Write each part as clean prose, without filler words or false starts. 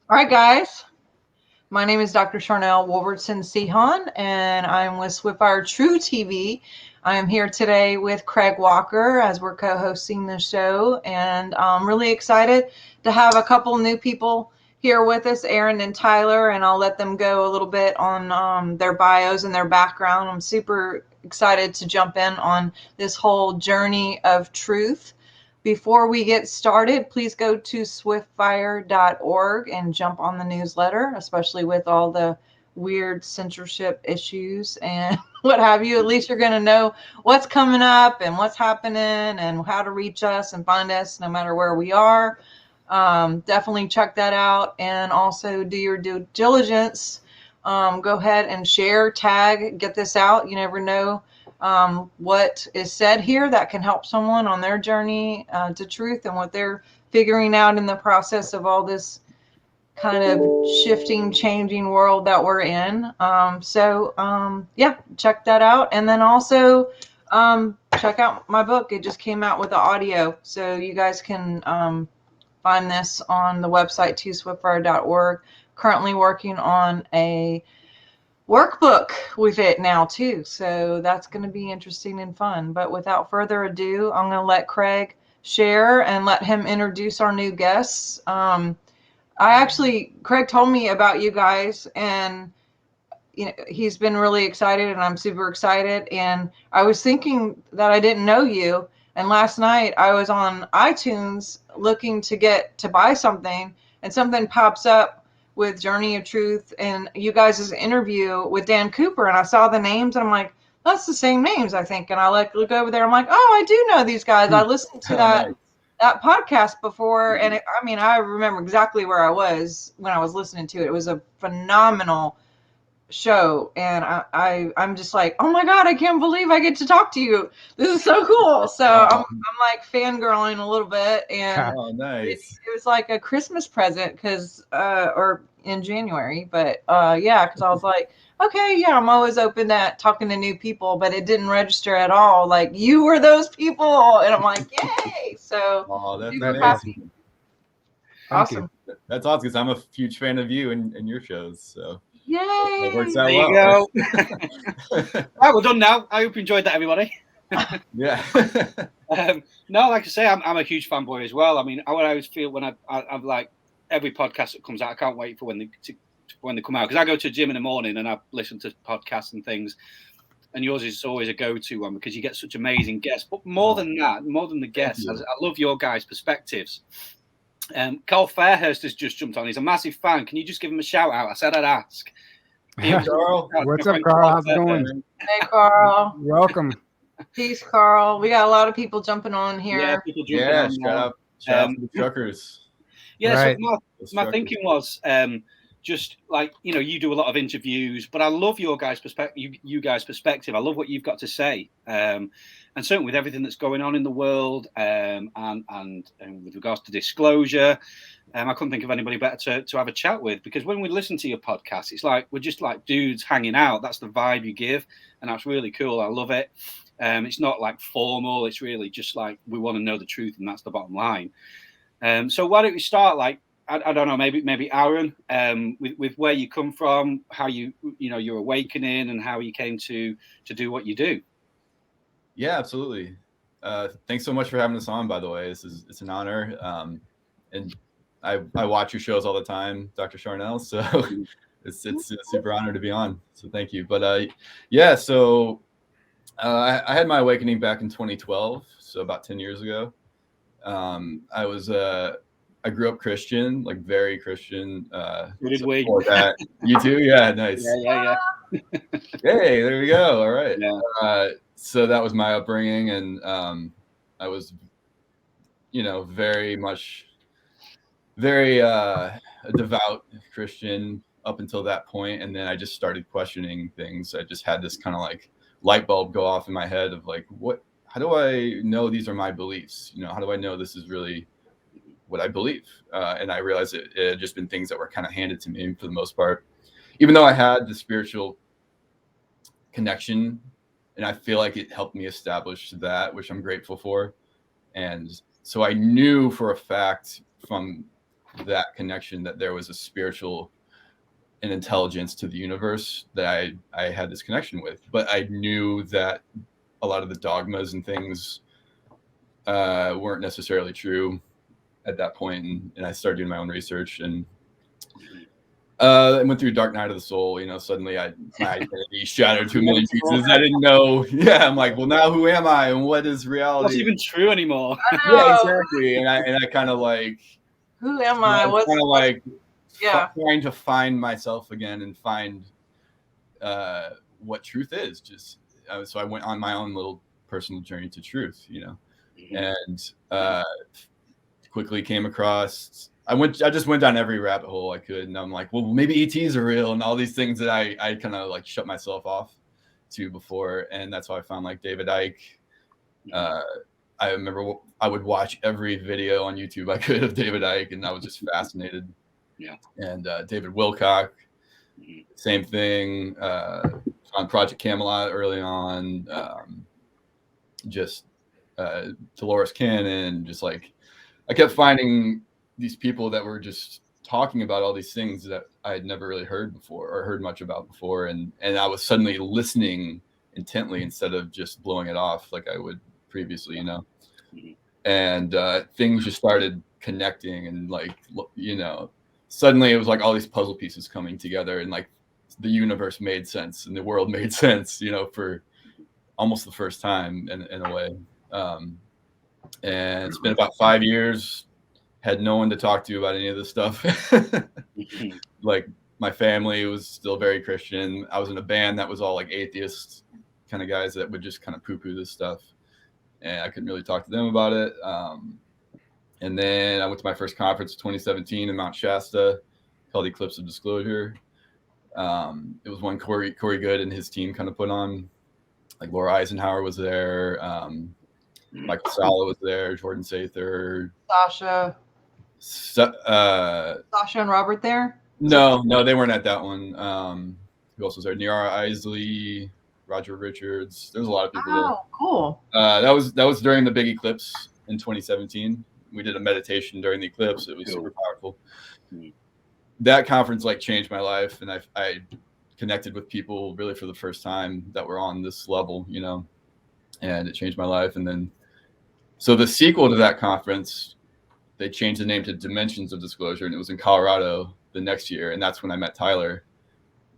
All right, guys. My name is Dr. Sharnael Wolverton Sehan, and I'm with Swiftfire True TV. I am here today with Craig Walker as we're co-hosting the show, and I'm really excited to have a couple new people here with us, Aaron and Tyler, and I'll let them go a little bit on their bios and their background. I'm super excited to jump in on this whole journey of truth. Before we get started, please go to swiftfire.org and jump on the newsletter, especially with all the weird censorship issues and what have you. At least you're going to know what's coming up and what's happening and how to reach us and find us no matter where we are. Definitely check that out and also do your due diligence. Go ahead and share, tag, get this out. You never know what is said here that can help someone on their journey to truth and what they're figuring out in the process of all this kind of shifting, changing world that we're in. Yeah, check that out. And then also check out my book. It just came out with the audio. So you guys can find this on the website, swiftfire.org. Currently working on a workbook with it now too. So that's going to be interesting and fun. But without further ado, I'm going to let Craig share and let him introduce our new guests. Craig told me about you guys, and he's been really excited, and I'm super excited. And I was thinking that I didn't know you. And last night I was on iTunes looking to buy something, and something pops up with Journey of Truth and you guys' interview with Dan Cooper. And I saw the names, and I'm like, that's the same names, I think. And I look over there. I'm like, oh, I do know these guys. I listened to that Nice. that podcast before, and I remember exactly where I was when I was listening to it. It was a phenomenal show, and I'm just like, oh my god, I can't believe I get to talk to you. This is so cool. So I'm like fangirling a little bit, and Oh, nice. it was like a Christmas present because or in January, but yeah, because I was like, okay, yeah, I'm always open to talking to new people, but it didn't register at all. Like you were those people, and I'm like, yay! So Oh, that's super amazing. happy. Thank you. Awesome. That's awesome because I'm a huge fan of you and your shows. So it works Yay! out There you well. go. Right, we're done now. I hope you enjoyed that, everybody. Yeah. No, like I say, I'm a huge fanboy as well. I mean, I always feel when I'm like every podcast that comes out, I can't wait for when they come out because I go to the gym in the morning and I listen to podcasts and things. And yours is always a go-to one because you get such amazing guests. But more than that, more than the guests, I love your guys' perspectives. Carl Fairhurst has just jumped on. He's a massive fan. Can you just give him a shout out? I said I'd ask. Carl. What's up, Carl? How's it going? Hey, Carl. Welcome. Peace, Carl. We got a lot of people jumping on here. Yeah, people jumping on. Shout out to the truckers. Yeah, right. So my thinking was just like, you do a lot of interviews, but I love your guys' perspective. You guys' perspective. I love what you've got to say, and certainly with everything that's going on in the world, and with regards to disclosure, I couldn't think of anybody better to have a chat with because when we listen to your podcast, it's like we're just like dudes hanging out. That's the vibe you give, and that's really cool. I love it. It's not like formal. It's really just like we want to know the truth, and that's the bottom line. So why don't we start like I don't know, maybe Aaron, with where you come from, how your awakening, and how you came to do what you do. Yeah, absolutely. Thanks so much for having us on. By the way, it's an honor, and I watch your shows all the time, Dr. Sharnael. So it's a super honor to be on. So thank you. But yeah, so I had my awakening back in 2012, so about 10 years ago. I grew up Christian, like very Christian. Did we? That. You too? Yeah, nice. Yeah. Hey, there we go. All right. Yeah. So that was my upbringing, and I was, very much, very a devout Christian up until that point, and then I just started questioning things. I just had this kind of like light bulb go off in my head of like, how do I know these are my beliefs? How do I know this is really what I believe? And I realized it had just been things that were kind of handed to me for the most part, even though I had the spiritual connection, and I feel like it helped me establish that, which I'm grateful for. And so I knew for a fact from that connection, that there was a spiritual and intelligence to the universe that I had this connection with. But I knew that a lot of the dogmas and things weren't necessarily true at that point, and I started doing my own research, and I went through Dark Night of the Soul. Suddenly my identity shattered to a million pieces. I didn't know. Yeah, I'm like, well, now who am I, and what is reality? What's even true anymore? Yeah, exactly. And I kind of like, who am I? What's kind of like, trying to find myself again and find what truth is. Just so I went on my own little personal journey to truth, and quickly came across. I just went down every rabbit hole I could, and I'm like, well, maybe ETs are real, and all these things that I kind of like shut myself off to before, and that's how I found like David Icke. I remember I would watch every video on YouTube I could of David Icke, and I was just fascinated. Yeah. And David Wilcock, same thing. On Project Camelot early on, just Dolores Cannon, just like I kept finding these people that were just talking about all these things that I had never really heard before or heard much about before. And I was suddenly listening intently instead of just blowing it off like I would previously, and things just started connecting, and like, suddenly it was like all these puzzle pieces coming together, and like the universe made sense and the world made sense, for almost the first time in a way. And it's been about 5 years. Had no one to talk to about any of this stuff. Like my family was still very Christian. I was in a band that was all like atheist kind of guys that would just kind of poo-poo this stuff, and I couldn't really talk to them about it. And then I went to my first conference in 2017 in Mount Shasta called Eclipse of Disclosure. It was one Corey Good and his team kind of put on. Like Laura Eisenhower was there. Michael Sala was there. Jordan Sather. Sasha and Robert there? No, they weren't at that one. Who else was there? Niara Isley, Roger Richards. There's a lot of people there. Oh, cool. That was during the big eclipse in 2017. We did a meditation during the eclipse. It was super powerful. That conference like changed my life, and I connected with people really for the first time that were on this level, and it changed my life. And then, so the sequel to that conference, they changed the name to Dimensions of Disclosure, and it was in Colorado the next year, and that's when I met Tyler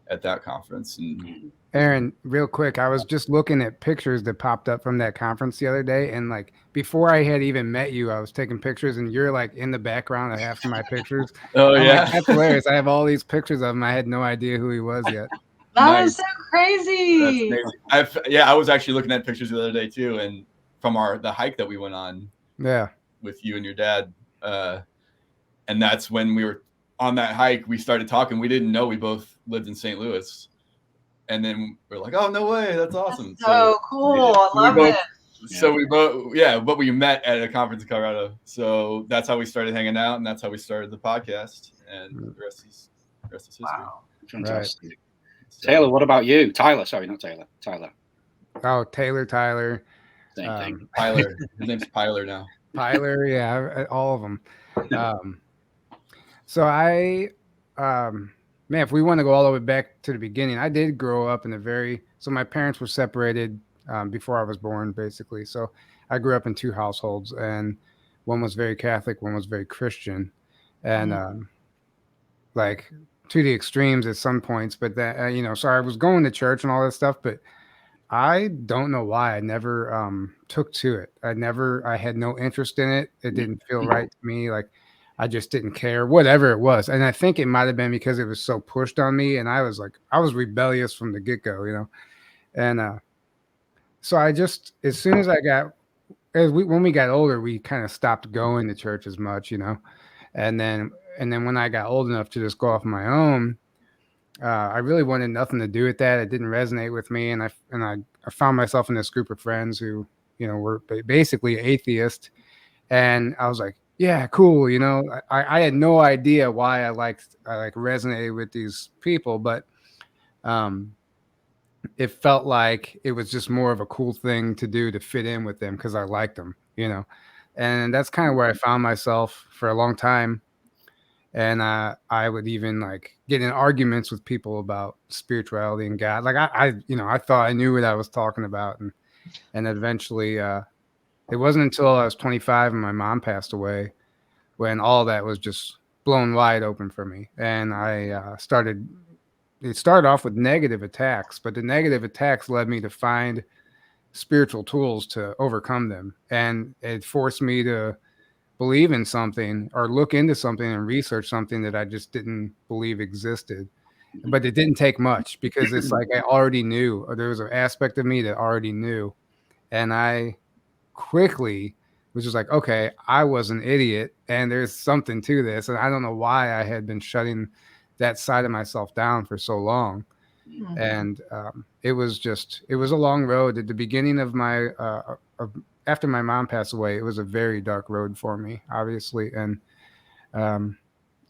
at that conference. And Aaron, real quick, I was just looking at pictures that popped up from that conference the other day, and like before I had even met you, I was taking pictures, and you're like in the background of half of my pictures. Oh, yeah, like, that's hilarious. I have all these pictures of him. I had no idea who he was yet. That was so crazy. That's crazy. I was actually looking at pictures the other day too, and from the hike that we went on. Yeah, with you and your dad, and that's when we were on that hike. We started talking. We didn't know we both lived in St. Louis. And then we're like, oh, no way. That's awesome. That's so cool. I love it. So we both, but we met at a conference in Colorado. So that's how we started hanging out, and that's how we started the podcast. And the rest is history. Wow. Fantastic. Right. So, Taylor, what about you? Tyler, sorry, not Taylor. Tyler. Oh, Tyler. Same thing. Tyler. His name's Tyler now. Tyler, yeah, all of them. So man, if we want to go all the way back to the beginning, I did grow up in so my parents were separated before I was born, basically. So I grew up in two households, and one was very Catholic, one was very Christian, and like to the extremes at some points. But that, so I was going to church and all that stuff, but I don't know why I never took to it. I had no interest in it. It didn't feel right to me. Like, I just didn't care, whatever it was. And I think it might've been because it was so pushed on me. And I was rebellious from the get-go, And so I just, as soon as when we got older, we kind of stopped going to church as much, And then when I got old enough to just go off on my own, I really wanted nothing to do with that. It didn't resonate with me. And I found myself in this group of friends who, were basically atheist. And I was like, yeah, cool. I had no idea why I resonated with these people, but it felt like it was just more of a cool thing to do to fit in with them because I liked them, And that's kind of where I found myself for a long time. And I would even like get in arguments with people about spirituality and God. Like I thought I knew what I was talking about, and eventually, it wasn't until I was 25 and my mom passed away when all that was just blown wide open for me. And I started. It started off with negative attacks, but the negative attacks led me to find spiritual tools to overcome them, and it forced me to believe in something or look into something and research something that I just didn't believe existed. But it didn't take much because it's like I already knew, or there was an aspect of me that already knew. And I quickly was just like, okay, I was an idiot and there's something to this. And I don't know why I had been shutting that side of myself down for so long. Mm-hmm. And it was a long road. At the beginning of my, after my mom passed away, it was a very dark road for me, obviously. And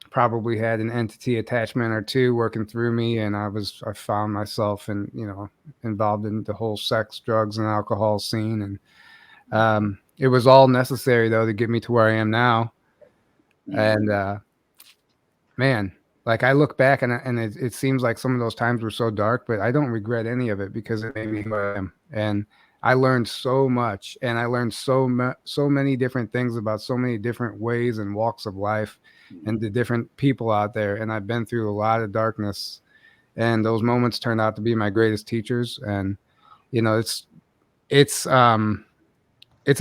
probably had an entity attachment or two working through me. And I found myself involved in the whole sex, drugs, and alcohol scene. And it was all necessary though to get me to where I am now. And man, like I look back and it seems like some of those times were so dark, but I don't regret any of it because it made me who I am. And I learned so much, and I learned so many different things about so many different ways and walks of life and the different people out there. And I've been through a lot of darkness, and those moments turned out to be my greatest teachers. And, it's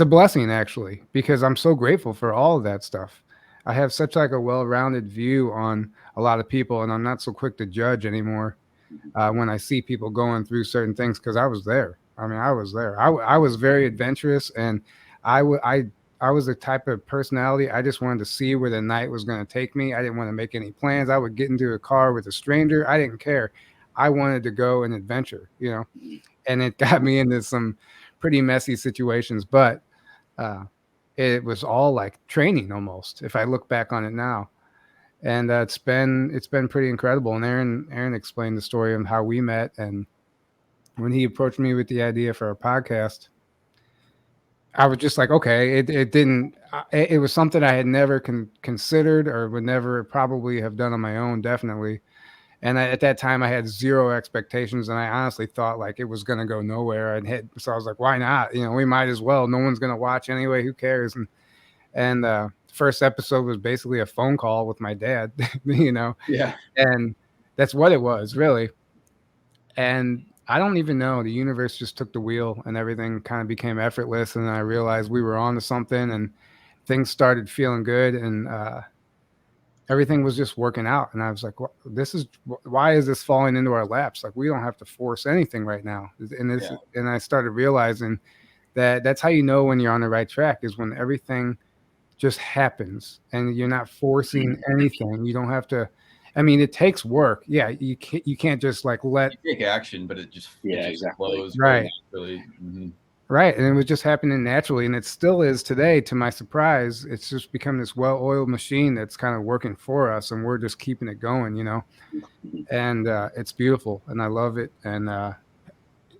a blessing actually, because I'm so grateful for all of that stuff. I have such like a well-rounded view on a lot of people, and I'm not so quick to judge anymore when I see people going through certain things, because I was there. I mean, I was there. I was very adventurous, and I was the type of personality. I just wanted to see where the night was going to take me. I didn't want to make any plans. I would get into a car with a stranger. I didn't care. I wanted to go and adventure, and it got me into some pretty messy situations, but it was all like training almost, if I look back on it now. And it's been pretty incredible. And Aaron explained the story of how we met, and when he approached me with the idea for a podcast, I was just like, okay, it was something I had never considered or would never probably have done on my own, definitely. And at that time I had zero expectations, and I honestly thought like it was going to go nowhere. So I was like, why not? We might as well. No one's going to watch anyway. Who cares? And first episode was basically a phone call with my dad, Yeah. And that's what it was, really. And I don't even know. The universe just took the wheel, and everything kind of became effortless. And I realized we were on to something, and things started feeling good, and everything was just working out. And I was like, why is this falling into our laps? Like, we don't have to force anything right now. And I started realizing that that's how you know when you're on the right track, is when everything just happens and you're not forcing anything. You don't have to. I mean, it takes work. Yeah, you can't just like you take action, but it just flows right. Naturally. Mm-hmm. Right, and it was just happening naturally, and it still is today. To my surprise, it's just become this well-oiled machine that's kind of working for us, and we're just keeping it going, And it's beautiful, and I love it. And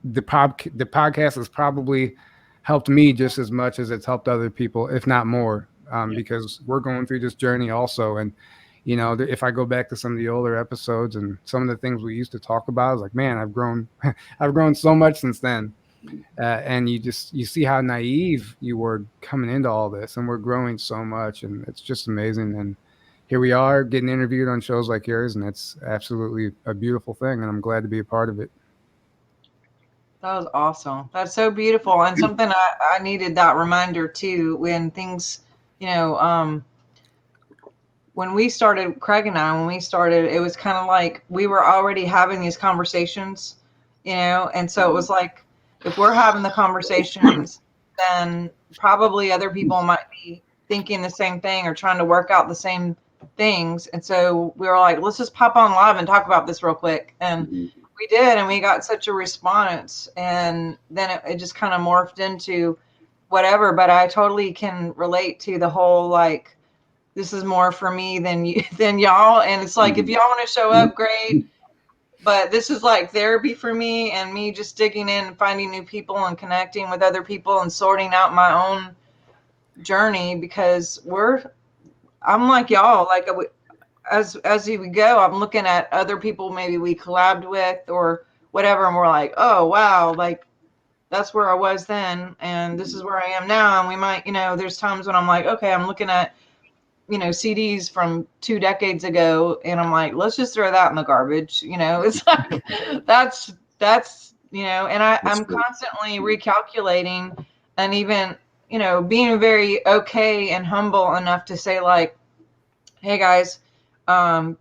the podcast has probably helped me just as much as it's helped other people, if not more, because we're going through this journey also. And if I go back to some of the older episodes and some of the things we used to talk about, I was like, man, I've grown, I've grown so much since then. And you see how naive you were coming into all this, and we're growing so much, and it's just amazing. And here we are getting interviewed on shows like yours, and it's absolutely a beautiful thing, and I'm glad to be a part of it. That was awesome. That's so beautiful, and something I needed that reminder too when things, when we started, Craig and I, it was kind of like we were already having these conversations, and so it was like, if we're having the conversations, then probably other people might be thinking the same thing or trying to work out the same things. And so we were like, let's just pop on live and talk about this real quick. And we did, and we got such a response. And then it just kind of morphed into whatever. But I totally can relate to the whole, like, this is more for me than y'all. And it's like, if y'all want to show up, great. But this is like therapy for me, and me just digging in and finding new people and connecting with other people and sorting out my own journey, because I'm like y'all, like as we go, I'm looking at other people maybe we collabed with or whatever, and we're like, oh wow, like that's where I was then, and this is where I am now. And we might, there's times when I'm like, okay, I'm looking at, CDs from 2 decades ago, and I'm like, let's just throw that in the garbage. It's like that's and I'm constantly recalculating, and even being very okay and humble enough to say like, hey guys, I'm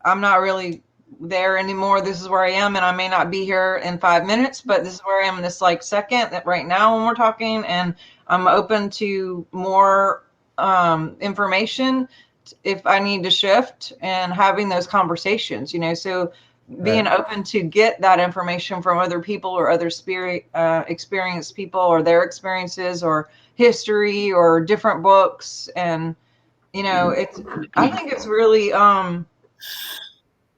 not really there anymore. This is where I am, and I may not be here in 5 minutes, but this is where I am in this like second that right now when we're talking, and I'm open to more information if I need to shift, and having those conversations, so being open to get that information from other people or other experienced people or their experiences or history or different books. And I think it's really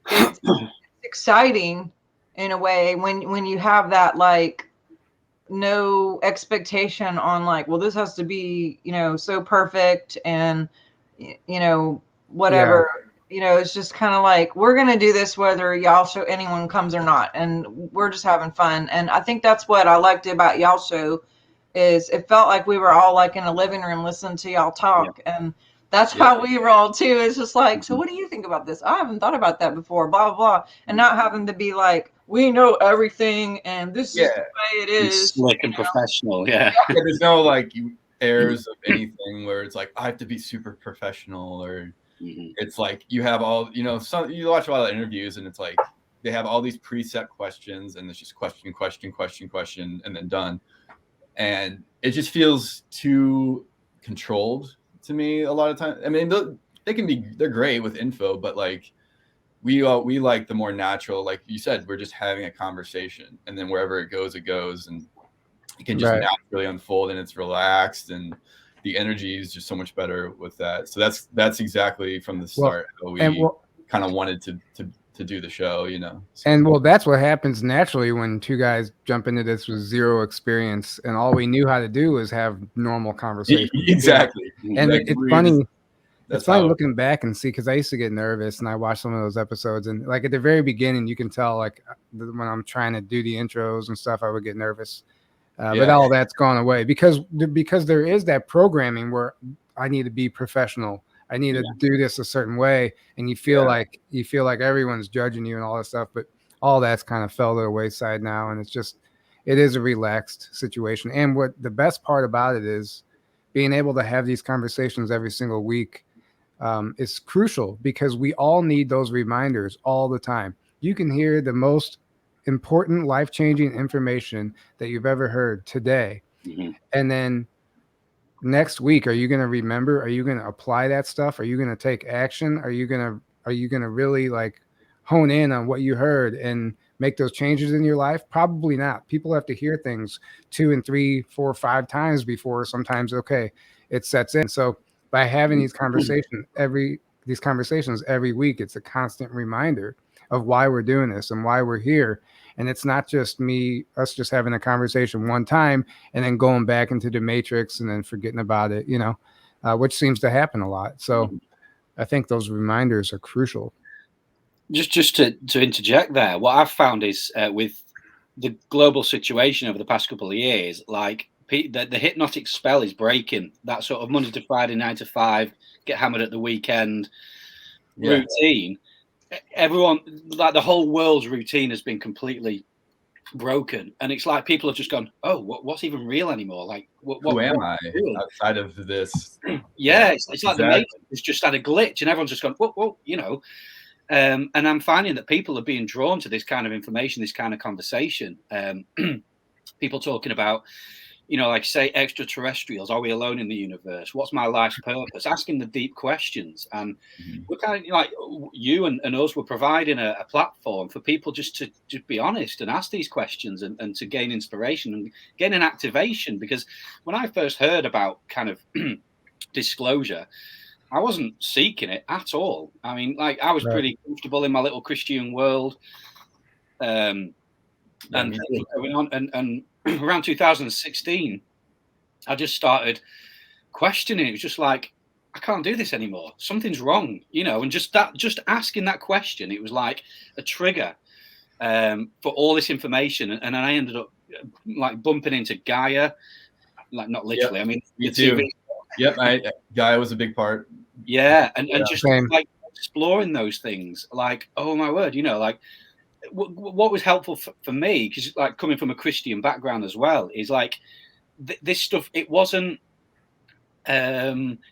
it's exciting in a way when you have that like no expectation on like, well, this has to be so perfect and whatever. It's just kind of like, we're gonna do this whether y'all show anyone comes or not, and we're just having fun. And I think that's what I liked about y'all show, is it felt like we were all like in a living room listening to y'all talk. And that's how we roll too. It's just like, so what do you think about this? I haven't thought about that before, blah, blah, blah. And not having to be like, we know everything and this is the way it is. Slick and professional. Yeah. There's no like airs of anything where it's like, I have to be super professional, or it's like you have all, you watch a lot of interviews and it's like they have all these preset questions and it's just question, and then done. And it just feels too controlled to me a lot of times. I mean, they're great with info, but like we like the more natural, like you said, we're just having a conversation, and then wherever it goes, and it can just naturally unfold, and it's relaxed, and the energy is just so much better with that. So that's exactly from the start how we kind of wanted to do the show, So. And that's what happens naturally when two guys jump into this with zero experience, and all we knew how to do was have normal conversations. Exactly. And like, it's funny. It's funny looking back and see, because I used to get nervous, and I watched some of those episodes, and like at the very beginning, you can tell like when I'm trying to do the intros and stuff, I would get nervous. But all that's gone away because there is that programming where I need to be professional. I need to do this a certain way, and you feel like everyone's judging you and all that stuff. But all that's kind of fell to the wayside now, and it is a relaxed situation. And what the best part about it is being able to have these conversations every single week is crucial, because we all need those reminders all the time. You can hear the most important life-changing information that you've ever heard today, and then next week, are you going to remember? Are you going to apply that stuff? Are you going to take action? Are you going to really like hone in on what you heard and make those changes in your life? Probably not. People have to hear things 2 and 3, 4, 5 times before sometimes it sets in. So by having these conversations every week, it's a constant reminder of why we're doing this and why we're here. And it's not just us just having a conversation one time and then going back into the matrix and then forgetting about it, which seems to happen a lot. So I think ththose reminders are crucial. Just to interject there, what I've found is with the global situation over the past couple of years, like the hypnotic spell is breaking. That sort of Monday to Friday, 9 to 5, get hammered at the weekend routine. Everyone, like the whole world's routine has been completely broken, and it's like people have just gone, oh, what's even real anymore? Like, who am I outside of this? It's like the Matrix has just had a glitch, and everyone's just gone, whoa, and I'm finding that people are being drawn to this kind of information, this kind of conversation. People talking about, like say extraterrestrials, are we alone in the universe? What's my life's purpose? Asking the deep questions. And we're kind of like you and us were providing a platform for people just to be honest and ask these questions and to gain inspiration and gain an activation. Because when I first heard about kind of disclosure, I wasn't seeking it at all. I mean, like I was pretty comfortable in my little Christian world. And around 2016, I just started questioning. It was just like, I can't do this anymore. Something's wrong, you know. And just asking that question, it was like a trigger for all this information. And I ended up like bumping into Gaia, like not literally. Yep. I mean, Me too. Yep, Gaia was a for part. Yeah, and just like exploring those things, like, oh my word, you know, like what was helpful for me, because like coming from a Christian background as well, is like this stuff. It wasn't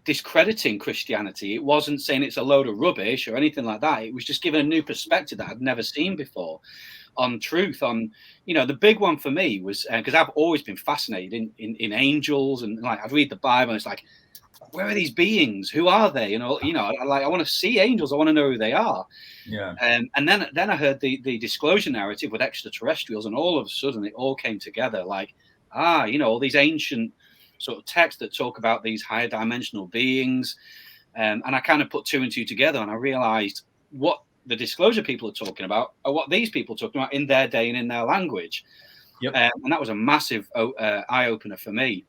discrediting Christianity. It wasn't saying it's a load of rubbish or anything like that. It was just giving a new perspective that I'd never seen before on truth. On, you know, the big one for me was because I've always been fascinated in angels, and like I'd read the Bible and it's like, where are these beings? Who are they? You know, I want to see angels. I want to know who they are. Yeah. And then I heard the disclosure narrative with extraterrestrials, and all of a sudden it all came together. Like, you know, all these ancient sort of texts that talk about these higher dimensional beings, and I kind of put two and two together, and I realized what the disclosure people are talking about are what these people are talking about in their day and in their language. Yep. And that was a massive eye opener for me.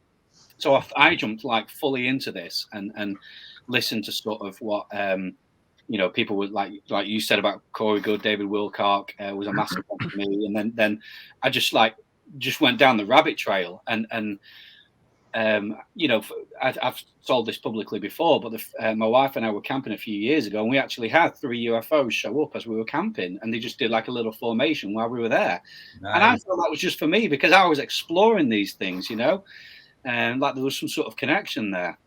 So I jumped like fully into this and listened to sort of what you know, people would like you said about Corey Good, David Wilcock was a massive one for me. And then I just went down the rabbit trail and you know, I've told this publicly before, but my wife and I were camping a few years ago, and we actually had 3 UFOs show up as we were camping, and they just did like a little formation while we were there. Nice. And I thought that was just for me because I was exploring these things, you know. And like there was some sort of connection there,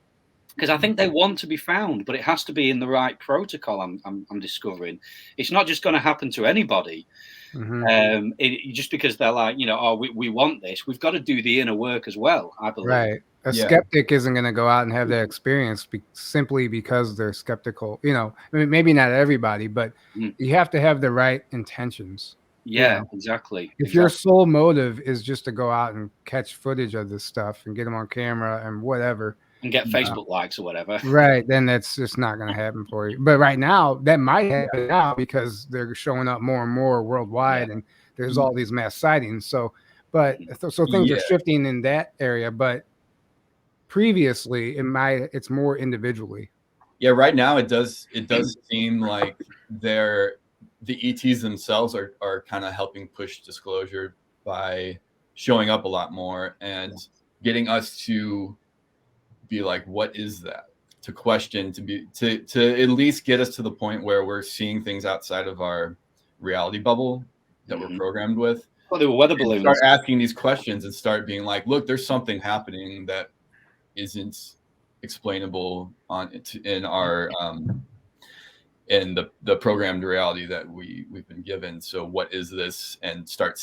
because I think they want to be found, but it has to be in the right protocol. I'm discovering it's not just going to happen to anybody. Mm-hmm. Just because they're like, you know, oh, we want this, we've got to do the inner work as well, I believe. Right. A skeptic isn't going to go out and have that experience simply because they're skeptical. You know, I mean, maybe not everybody, but you have to have the right intentions. Yeah, exactly. If your sole motive is just to go out and catch footage of this stuff and get them on camera and whatever, and get Facebook likes or whatever, right, then that's just not going to happen for you. But right now, that might happen now because they're showing up more and more worldwide, and there's all these mass sightings. So things are shifting in that area. But previously, it's more individually. Yeah, right now it does seem like the ETs themselves are kind of helping push disclosure by showing up a lot more and getting us to be like, what is that? To question, to at least get us to the point where we're seeing things outside of our reality bubble that we're programmed with. Well, they were weather balloons. Start asking these questions and start being like, look, there's something happening that isn't explainable in our in the programmed reality that we've been given. So what is this? And start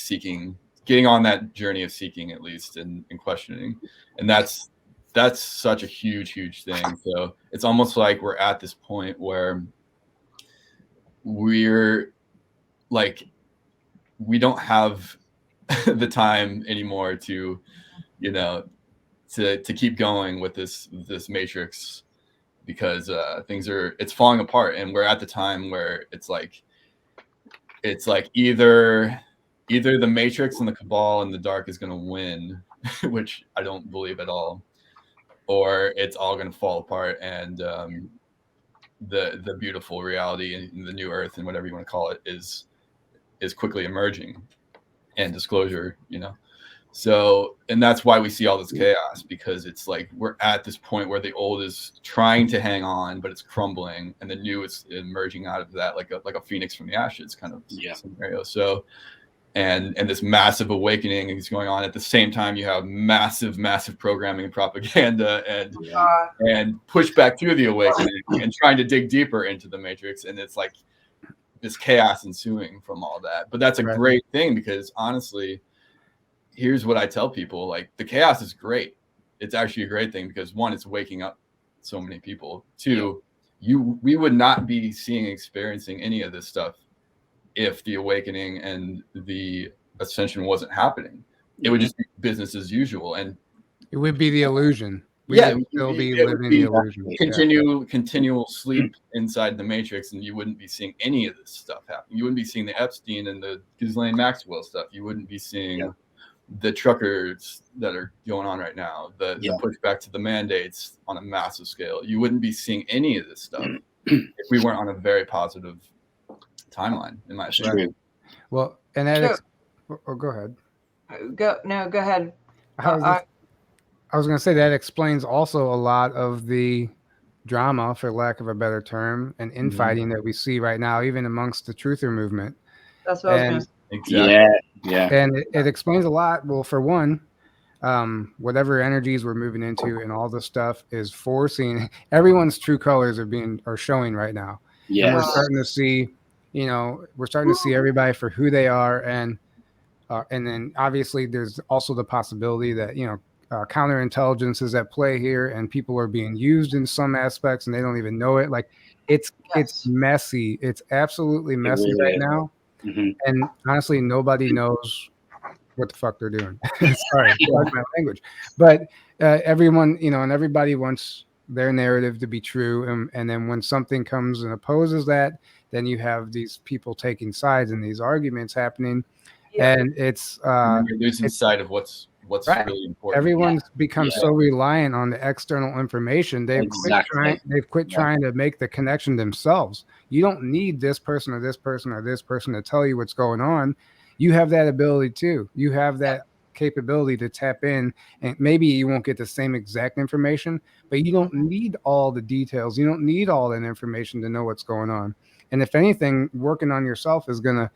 getting on that journey of seeking, at least, and questioning. And that's such a huge thing. So it's almost like we're at this point where we're like, we don't have the time anymore to, you know, to keep going with this matrix, because it's falling apart, and we're at the time where it's like either the Matrix and the Cabal and the Dark is going to win, which I don't believe at all, or it's all going to fall apart, and the beautiful reality and the new Earth and whatever you want to call it is quickly emerging, and disclosure, you know. So, and that's why we see all this chaos, because it's like we're at this point where the old is trying to hang on, but it's crumbling, and the new is emerging out of that like a phoenix from the ashes kind of scenario. So, and this massive awakening is going on at the same time. You have massive programming and propaganda and pushback through the awakening and trying to dig deeper into the matrix, and it's like this chaos ensuing from all that. But that's a great thing, because honestly, here's what I tell people: like, the chaos is great. It's actually a great thing, because one, it's waking up so many people. Two, we would not be experiencing any of this stuff if the awakening and the ascension wasn't happening. It would just be business as usual, and it would be the illusion. We would still be living the illusion. Continual sleep inside the matrix, and you wouldn't be seeing any of this stuff happen. You wouldn't be seeing the Epstein and the Ghislaine Maxwell stuff. You wouldn't be seeing the truckers that are going on right now, the pushback to the mandates on a massive scale. You wouldn't be seeing any of this stuff if we weren't on a very positive timeline, in my opinion. Well, and that go ahead. Go ahead. I was going to say that explains also a lot of the drama, for lack of a better term, and infighting that we see right now, even amongst the truther movement. That's what I was going to say. Exactly. Yeah. And it explains a lot. Well, for one, whatever energies we're moving into and all this stuff is forcing everyone's true colors are showing right now. Yeah. And we're starting to see, we're starting to see everybody for who they are. And then obviously there's also the possibility that, counterintelligence is at play here and people are being used in some aspects and they don't even know it. Like it's messy. It's absolutely messy right now. Mm-hmm. And honestly, nobody knows what the fuck they're doing. Sorry, that's my language. But everyone, and everybody wants their narrative to be true. And then when something comes and opposes that, then you have these people taking sides and these arguments happening. Yeah. And it's you're losing sight of what's right. really important. Everyone's become so reliant on the external information. They've quit trying to make the connection themselves. You don't need this person or this person or this person to tell you what's going on. You have that ability too. You have that capability to tap in, and maybe you won't get the same exact information, but you don't need all the details. You don't need all that information to know what's going on. And if anything, working on yourself is going to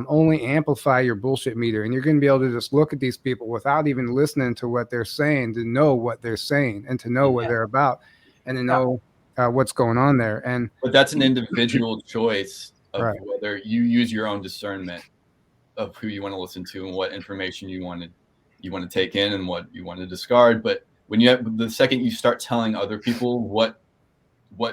only amplify your bullshit meter, and you're going to be able to just look at these people without even listening to what they're saying, to know what they're saying and to know what they're about and to know what's going on there. But that's an individual choice of whether you use your own discernment of who you want to listen to and what information you want to take in and what you want to discard. But when the second you start telling other people what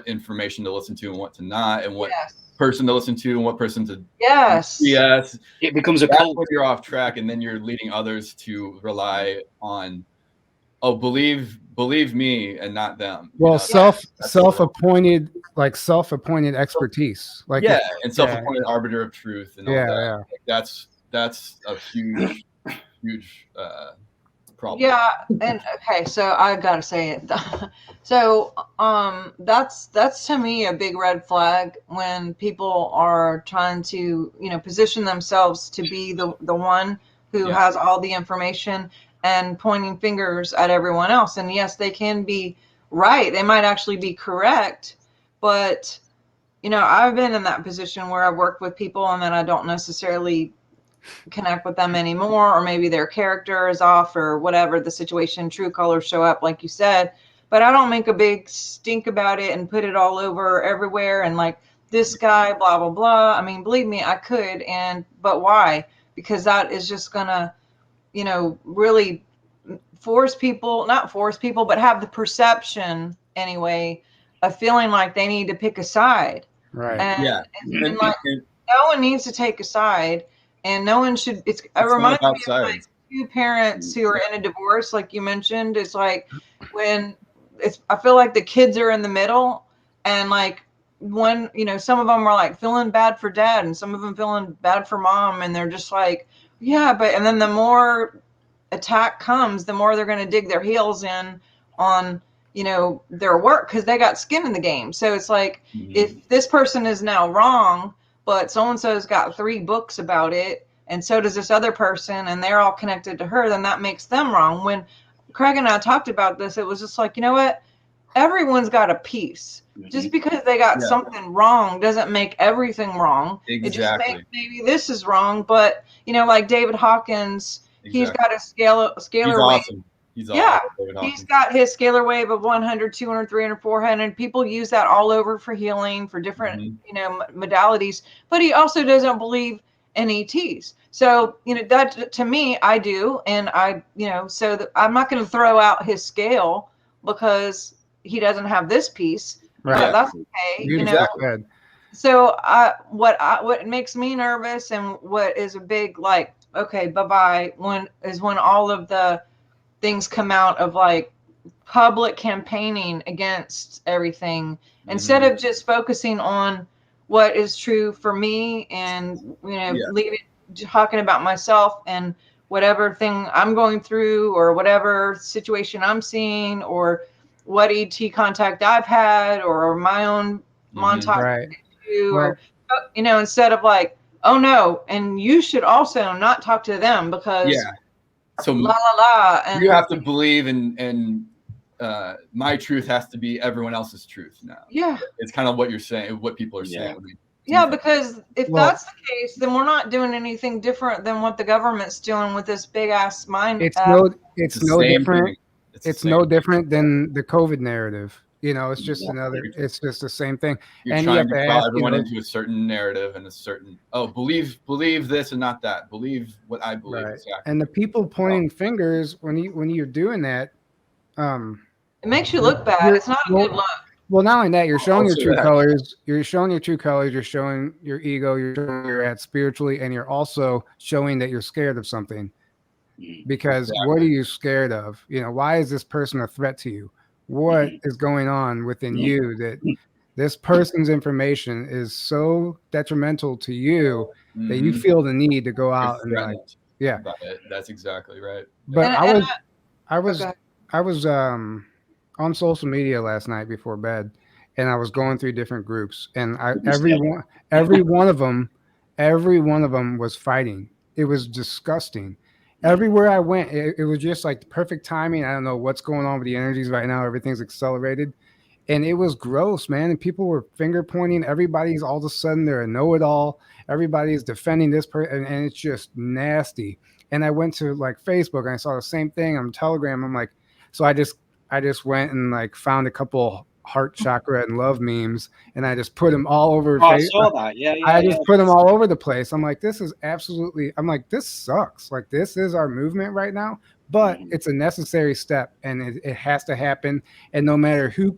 information to listen to and what to not, and what person to listen to and what person to it becomes a cult. When you're off track, and then you're leading others to rely on believe me and not them. Well, self-appointed expertise, like and self-appointed arbiter of truth and all that. Like that's a huge problem. Yeah, and okay, so I gotta say it. So that's to me a big red flag when people are trying to position themselves to be the one who has all the information and pointing fingers at everyone else. And yes, they can be right. They might actually be correct, but I've been in that position where I've worked with people and then I don't necessarily connect with them anymore, or maybe their character is off or whatever the situation, true colors show up like you said, but I don't make a big stink about it and put it all over everywhere and like this guy blah blah blah. I mean, believe me, I could, but why? Because that is just gonna really not force people, but have the perception anyway of feeling like they need to pick a side, right? And like no one needs to take a side. And no one should. It reminds me of like two parents who are in a divorce, like you mentioned. It's like when I feel like the kids are in the middle, and like one, some of them are like feeling bad for dad, and some of them feeling bad for mom, and they're just like, and then the more attack comes, the more they're going to dig their heels in on their work because they got skin in the game. So it's like if this person is now wrong, but so-and-so's got 3 books about it, and so does this other person, and they're all connected to her, then that makes them wrong. When Craig and I talked about this, it was just like, you know what? Everyone's got a piece. Just because they got something wrong doesn't make everything wrong. Exactly. It just makes maybe this is wrong, but, like David Hawkins, he's got a scalar wave. Awesome. He's got his scalar wave of 100, 200, 300, 400. People use that all over for healing, for different, modalities. But he also doesn't believe in ETs. So, that to me, I do. And so I'm not going to throw out his scale because he doesn't have this piece. Right. That's okay. Exactly. So what makes me nervous and what is a big like, okay, bye-bye, when all of the things come out of like public campaigning against everything instead of just focusing on what is true for me and leave it talking about myself and whatever thing I'm going through or whatever situation I'm seeing or what ET contact I've had or my own montage Right. issue or, instead of like, oh no, and you should also not talk to them because so la la la. And you have to believe and my truth has to be everyone else's truth now. Yeah. It's kind of what you're saying, what people are saying. Yeah, because if that's the case, then we're not doing anything different than what the government's doing with this big ass mind. It's no different. It's no different than the COVID narrative. It's just it's just the same thing. You're and trying you have to to ask, everyone into a certain narrative and a certain, believe this and not that. Believe what I believe. Right. Exactly. And the people pointing fingers when you're doing that, it makes you look bad. It's not a good look. Well, not only that, you're showing your true colors. You're showing your true colors. You're showing your ego. You're showing where you're at spiritually, and you're also showing that you're scared of something. Because what are you scared of? Why is this person a threat to you? What is going on within you that this person's information is so detrimental to you that you feel the need to go out and like, that's exactly right. But I was on social media last night before bed, and I was going through different groups, and every one of them was fighting. It was disgusting. Everywhere I went, it was just like the perfect timing. I don't know what's going on with the energies right now. Everything's accelerated. And it was gross, man. And people were finger pointing. Everybody's all of a sudden they're a know-it-all. Everybody's defending this person, and it's just nasty. And I went to like Facebook and I saw the same thing on Telegram. I'm like, so I just went and like found a couple heart chakra and love memes, and I just put them all over. I saw that. I just put them all over the place. I'm like, this sucks. Like, this is our movement right now, but it's a necessary step, and it has to happen. And no matter who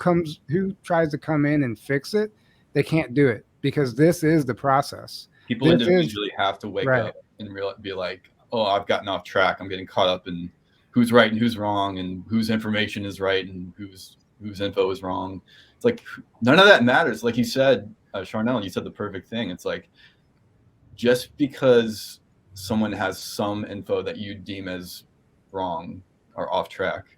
tries to come in and fix it, they can't do it because this is the process. People individually have to wake up and be like, oh, I've gotten off track. I'm getting caught up in who's right and who's wrong, and whose information is right and whose info is wrong. It's like none of that matters. Like you said, Sharnael, you said the perfect thing. It's like just because someone has some info that you deem as wrong or off track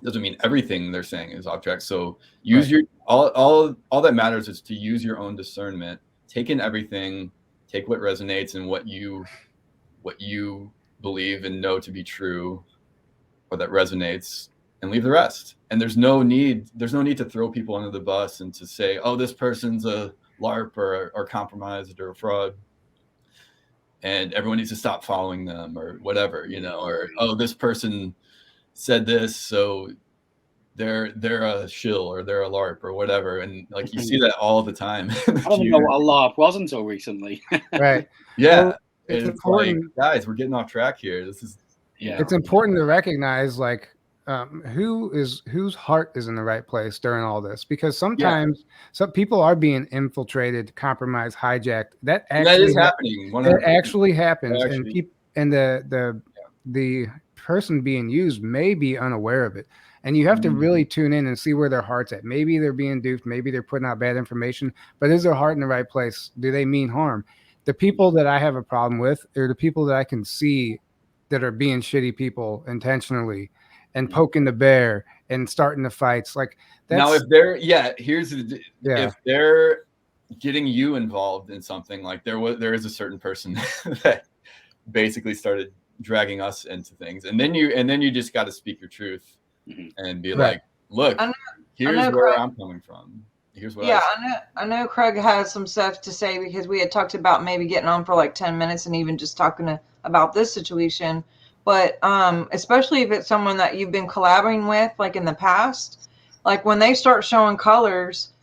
doesn't mean everything they're saying is off track. So use your all that matters is to use your own discernment. Take in everything, take what resonates and what you believe and know to be true or that resonates, and leave the rest. And there's no need to throw people under the bus and to say, oh, this person's a LARP or compromised or a fraud, and everyone needs to stop following them or whatever, or oh, this person said this, so they're a shill or they're a LARP or whatever. And like you see that all the time. I don't even know what a LARP was until recently. Right. Yeah. Well, it's important. Like, guys, we're getting off track here. It's important to recognize like whose heart is in the right place during all this, because sometimes some people are being infiltrated, compromised, hijacked. That is happening. That actually happens, and the person being used may be unaware of it, and you have to really tune in and see where their heart's at. Maybe they're being duped, maybe they're putting out bad information, but is their heart in the right place? Do they mean harm? The people that I have a problem with are the people that I can see that are being shitty people intentionally and poking the bear and starting the fights. Like that's, now, if they're if they're getting you involved in something, like there is a certain person that basically started dragging us into things, and then you just got to speak your truth and be like, look, here's where I'm coming from. Here's what I know Craig has some stuff to say, because we had talked about maybe getting on for like 10 minutes and even just talking about this situation. But especially if it's someone that you've been collaborating with, like in the past, like when they start showing colors,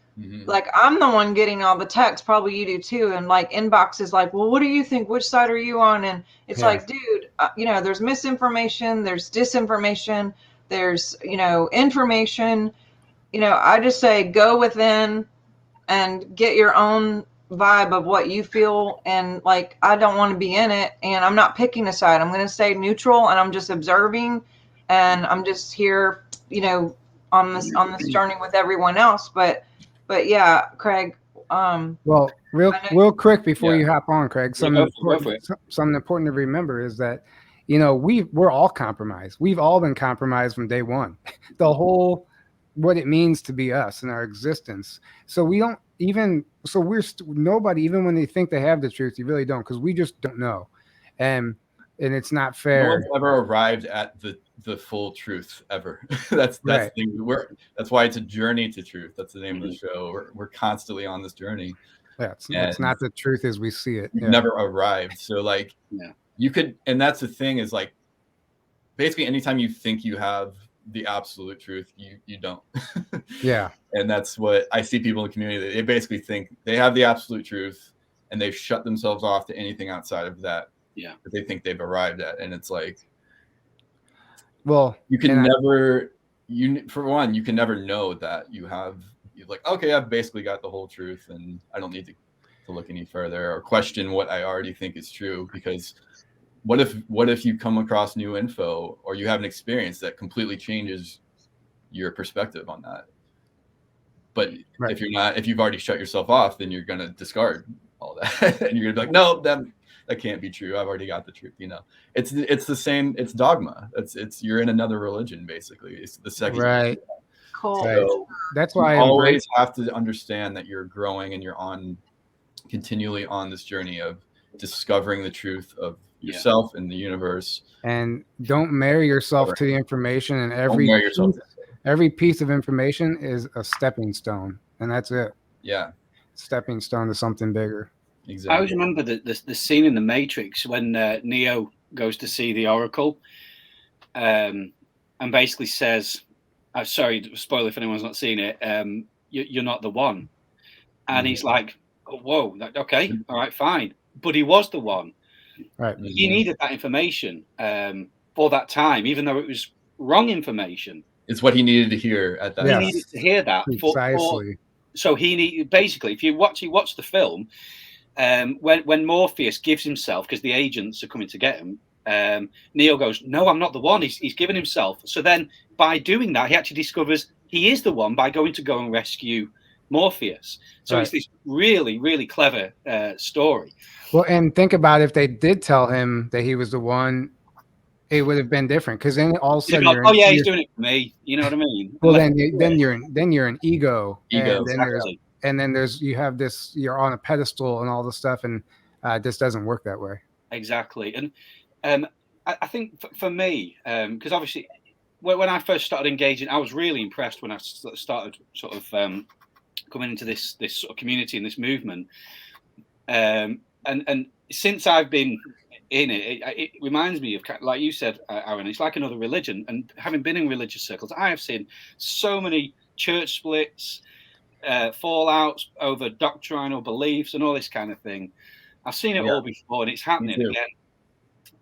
like I'm the one getting all the texts, probably you do too. And like inboxes like, well, what do you think? Which side are you on? And it's like, dude, there's misinformation, there's disinformation, there's, information. I just say go within and get your own vibe of what you feel. And like, I don't want to be in it, and I'm not picking a side. I'm going to stay neutral, and I'm just observing, and I'm just here, on this journey with everyone else. But yeah, Craig. Well, real quick before you hop on, Craig, something important to remember is that, we're all compromised. We've all been compromised from day one. The whole what it means to be us and our existence. So we don't even. So nobody, even when they think they have the truth, you really don't, because we just don't know, and it's not fair. No one's ever arrived at the full truth ever. that's right. the thing. That's why it's a journey to truth. That's the name of the show. We're constantly on this journey. Yeah, it's not the truth as we see it. You've never arrived. So like, you could, and that's the thing is like, basically anytime you think you have the absolute truth, you don't. Yeah. And that's what I see people in the community. They basically think they have the absolute truth, and they've shut themselves off to anything outside of that. Yeah. That they think they've arrived at, and it's like, well, you can never. For one, you can never know that you're like, okay, I've basically got the whole truth, and I don't need to look any further or question what I already think is true, because what if you come across new info or you have an experience that completely changes your perspective on that? But if you've already shut yourself off, then you're gonna discard all that, and you're gonna be like, no, that can't be true. I've already got the truth. It's the same. It's dogma. You're in another religion, basically. It's the second. Right. Cool. So that's why I always have to understand that you're growing and you're continually on this journey of discovering the truth of yourself and the universe. And don't marry yourself to the information, and every piece of information is a stepping stone, and that's it. Yeah. Stepping stone to something bigger. Exactly. I always remember the scene in The Matrix when Neo goes to see the Oracle, and basically says, sorry, spoiler if anyone's not seen it, you're not the one. And he's like, oh, whoa, okay, all right, fine. But he was the one. Right. He needed that information for that time, even though it was wrong information. It's what he needed to hear at that time. He needed to hear that. Precisely. So he needed, basically, if you watch the film, when Morpheus gives himself, because the agents are coming to get him, Neo goes, no, I'm not the one. He's given himself. So then by doing that, he actually discovers he is the one by go and rescue Morpheus. So it's this really, really clever story. Well, and think about if they did tell him that he was the one, it would have been different, because then all of a sudden he's doing it for me. You know what I mean? Well, then you're an ego. Ego. And then you have this, you're on a pedestal and all this stuff, and this doesn't work that way. Exactly. And I think for me, because obviously when I first started engaging, I was really impressed when I started sort of coming into this sort of community and this movement. And since I've been in it reminds me of, like you said, Aaron, it's like another religion. And having been in religious circles, I have seen so many church splits, fallouts over doctrinal beliefs and all this kind of thing. I've seen it all before, and it's happening again.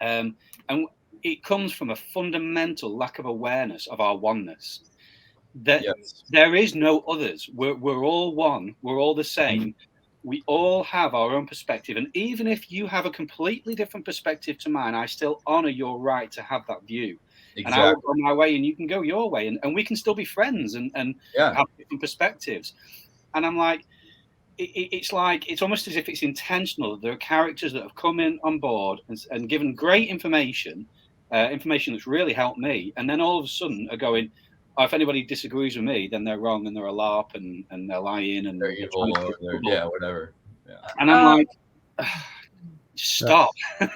And it comes from a fundamental lack of awareness of our oneness. That there is no others. We're all one. We're all the same. Mm-hmm. We all have our own perspective. And even if you have a completely different perspective to mine, I still honor your right to have that view. Exactly. And I will go my way and you can go your way. And we can still be friends and have different perspectives. And I'm like, it's almost as if it's intentional. There are characters that have come in on board and given great information that's really helped me. And then all of a sudden are going, if anybody disagrees with me, then they're wrong and they're a LARP and they're lying and they're evil or whatever. Yeah. And I'm like, stop.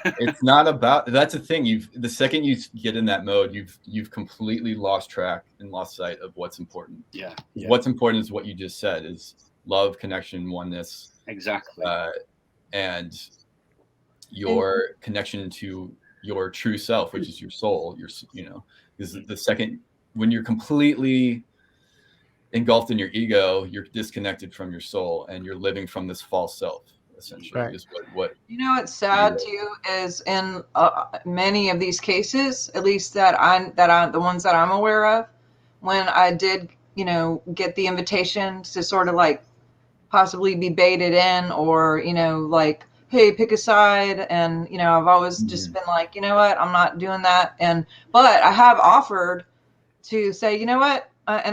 It's not about. That's the thing. The second you get in that mode, you've completely lost track and lost sight of what's important. Yeah. What's important is what you just said: is love, connection, oneness. Exactly. And your connection to your true self, which is your soul. Is the second. When you're completely engulfed in your ego, you're disconnected from your soul, and you're living from this false self. Essentially, is what what's sad too is in many of these cases, at least that the ones that I'm aware of, when I did get the invitation to sort of like possibly be baited in, or like, hey, pick a side, and I've always just been like, what, I'm not doing that, but I have offered to say, and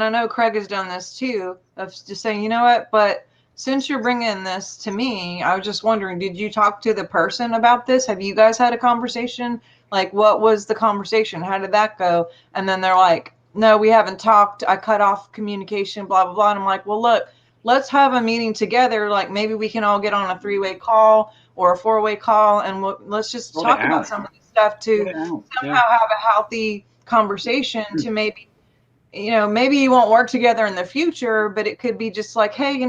I know Craig has done this too, of just saying, but since you're bringing this to me, I was just wondering, did you talk to the person about this? Have you guys had a conversation Like, what was the conversation? How did that go? And then they're like, no, we haven't talked. I cut off communication, blah, blah, blah. And I'm like, well, look, let's have a meeting together. Like, maybe we can all get on a 3-way call or a 4-way call, and let's just talk about some of this stuff to somehow have a healthy conversation to maybe, maybe you won't work together in the future, but it could be just like, hey,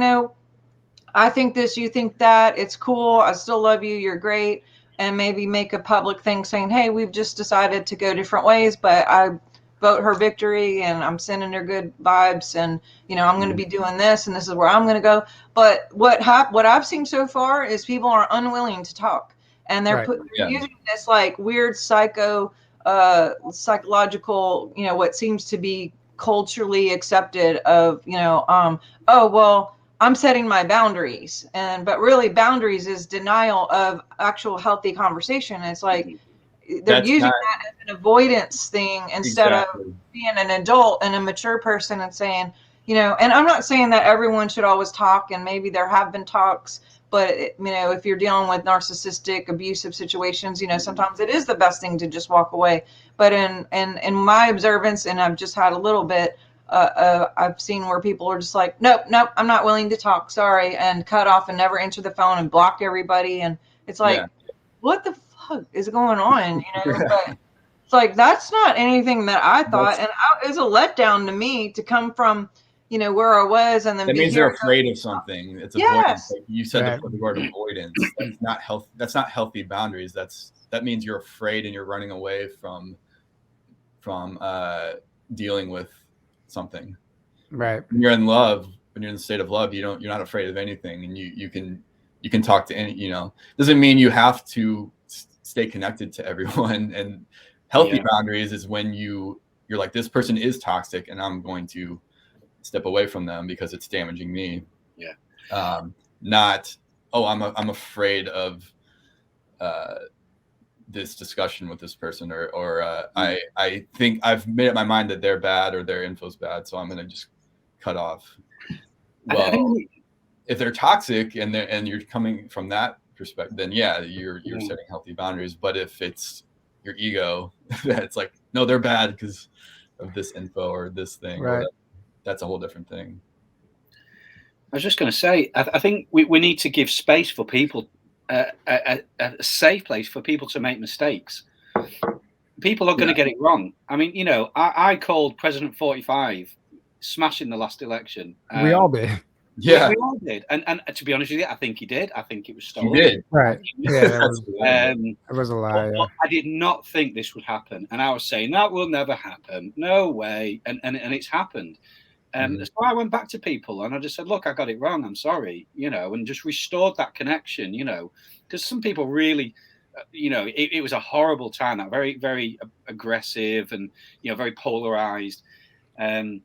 I think this, you think that, it's cool. I still love you. You're great. And maybe make a public thing saying, hey, we've just decided to go different ways, but I vote her victory and I'm sending her good vibes, and I'm going to be doing this, and this is where I'm going to go. But what I've seen so far is people are unwilling to talk, and they're using this like weird psychological, what seems to be culturally accepted of, oh, well, I'm setting my boundaries, but really boundaries is denial of actual healthy conversation. It's like they're using that as an avoidance thing instead of being an adult and a mature person and saying, and I'm not saying that everyone should always talk, and maybe there have been talks, but if you're dealing with narcissistic, abusive situations, sometimes it is the best thing to just walk away. But in my observance, and I've just had a little bit, I've seen where people are just like, nope, I'm not willing to talk, sorry, and cut off and never answer the phone and block everybody. And it's like, what the fuck is going on? But it's like, that's not anything that I thought. And it was a letdown to me to come from, where I was, and then that means they're afraid of something. It's avoidance. Like you said the word avoidance. That's not health. That's not healthy boundaries. That means you're afraid and you're running away from dealing with something. Right. When you're in love, when you're in the state of love, you're not afraid of anything, and you can talk to any. Doesn't mean you have to stay connected to everyone. And healthy boundaries is when you're like, this person is toxic, and I'm going to step away from them because it's damaging me. Not, I'm afraid of this discussion with this person, or I think I've made up my mind that they're bad or their info's bad, so I'm going to just cut off. Well, if they're toxic and you're coming from that perspective, then you're setting healthy boundaries. But if it's your ego that's like, no, they're bad because of this info or this thing, right, that's a whole different thing. I was just going to say, I think we need to give space for people, a safe place for people to make mistakes. People are going to get it wrong. I mean, I called President 45 smashing the last election. We all did. Yeah, we all did. And to be honest with you, I think he did. I think it was stolen. He did. Right. Yeah, that was a lie. Yeah. I did not think this would happen. And I was saying, that will never happen. No way. And it's happened. So I went back to people and I just said, look, I got it wrong. I'm sorry, and just restored that connection, because some people really, it was a horrible time, very, very aggressive and, very polarized. And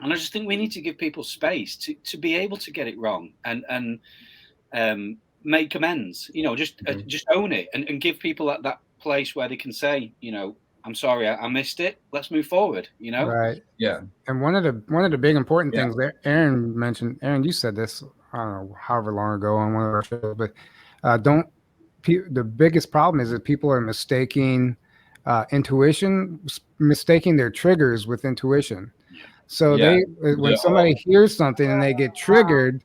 I just think we need to give people space to be able to get it wrong and make amends, just own it and give people that place where they can say, I'm sorry, I missed it. Let's move forward, Right. Yeah. And one of the big important things that Aaron mentioned, you said this, I don't know, however long ago on one of our shows, but the biggest problem is that people are mistaking intuition, mistaking their triggers with intuition. So when somebody hears something and they get triggered,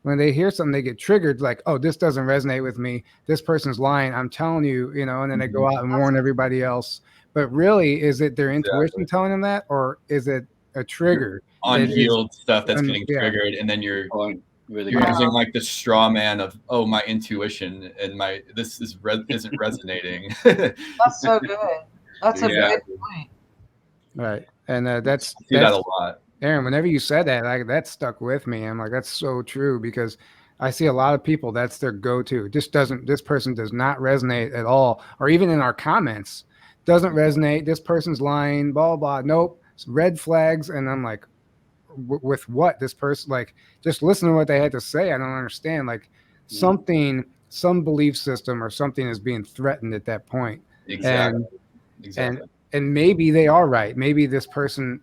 like, oh, this doesn't resonate with me. This person's lying. I'm telling you, and then they go out and warn everybody else. But really, is it their intuition telling them that, or is it a trigger? Unhealed stuff that's getting triggered, and then you're using like the straw man of, oh, my intuition and this isn't resonating. That's so good. That's a good point. Right, and that's I see that a lot. Aaron, whenever you said that, like, that stuck with me. I'm like, that's so true, because I see a lot of people, that's their go-to. This person does not resonate at all, or even in our comments, doesn't resonate. This person's lying, blah, blah, nope. It's red flags. And I'm like, with what? This person, like, just listen to what they had to say. I don't understand. Like, some belief system or something is being threatened at that point. Exactly. And maybe they are right. Maybe this person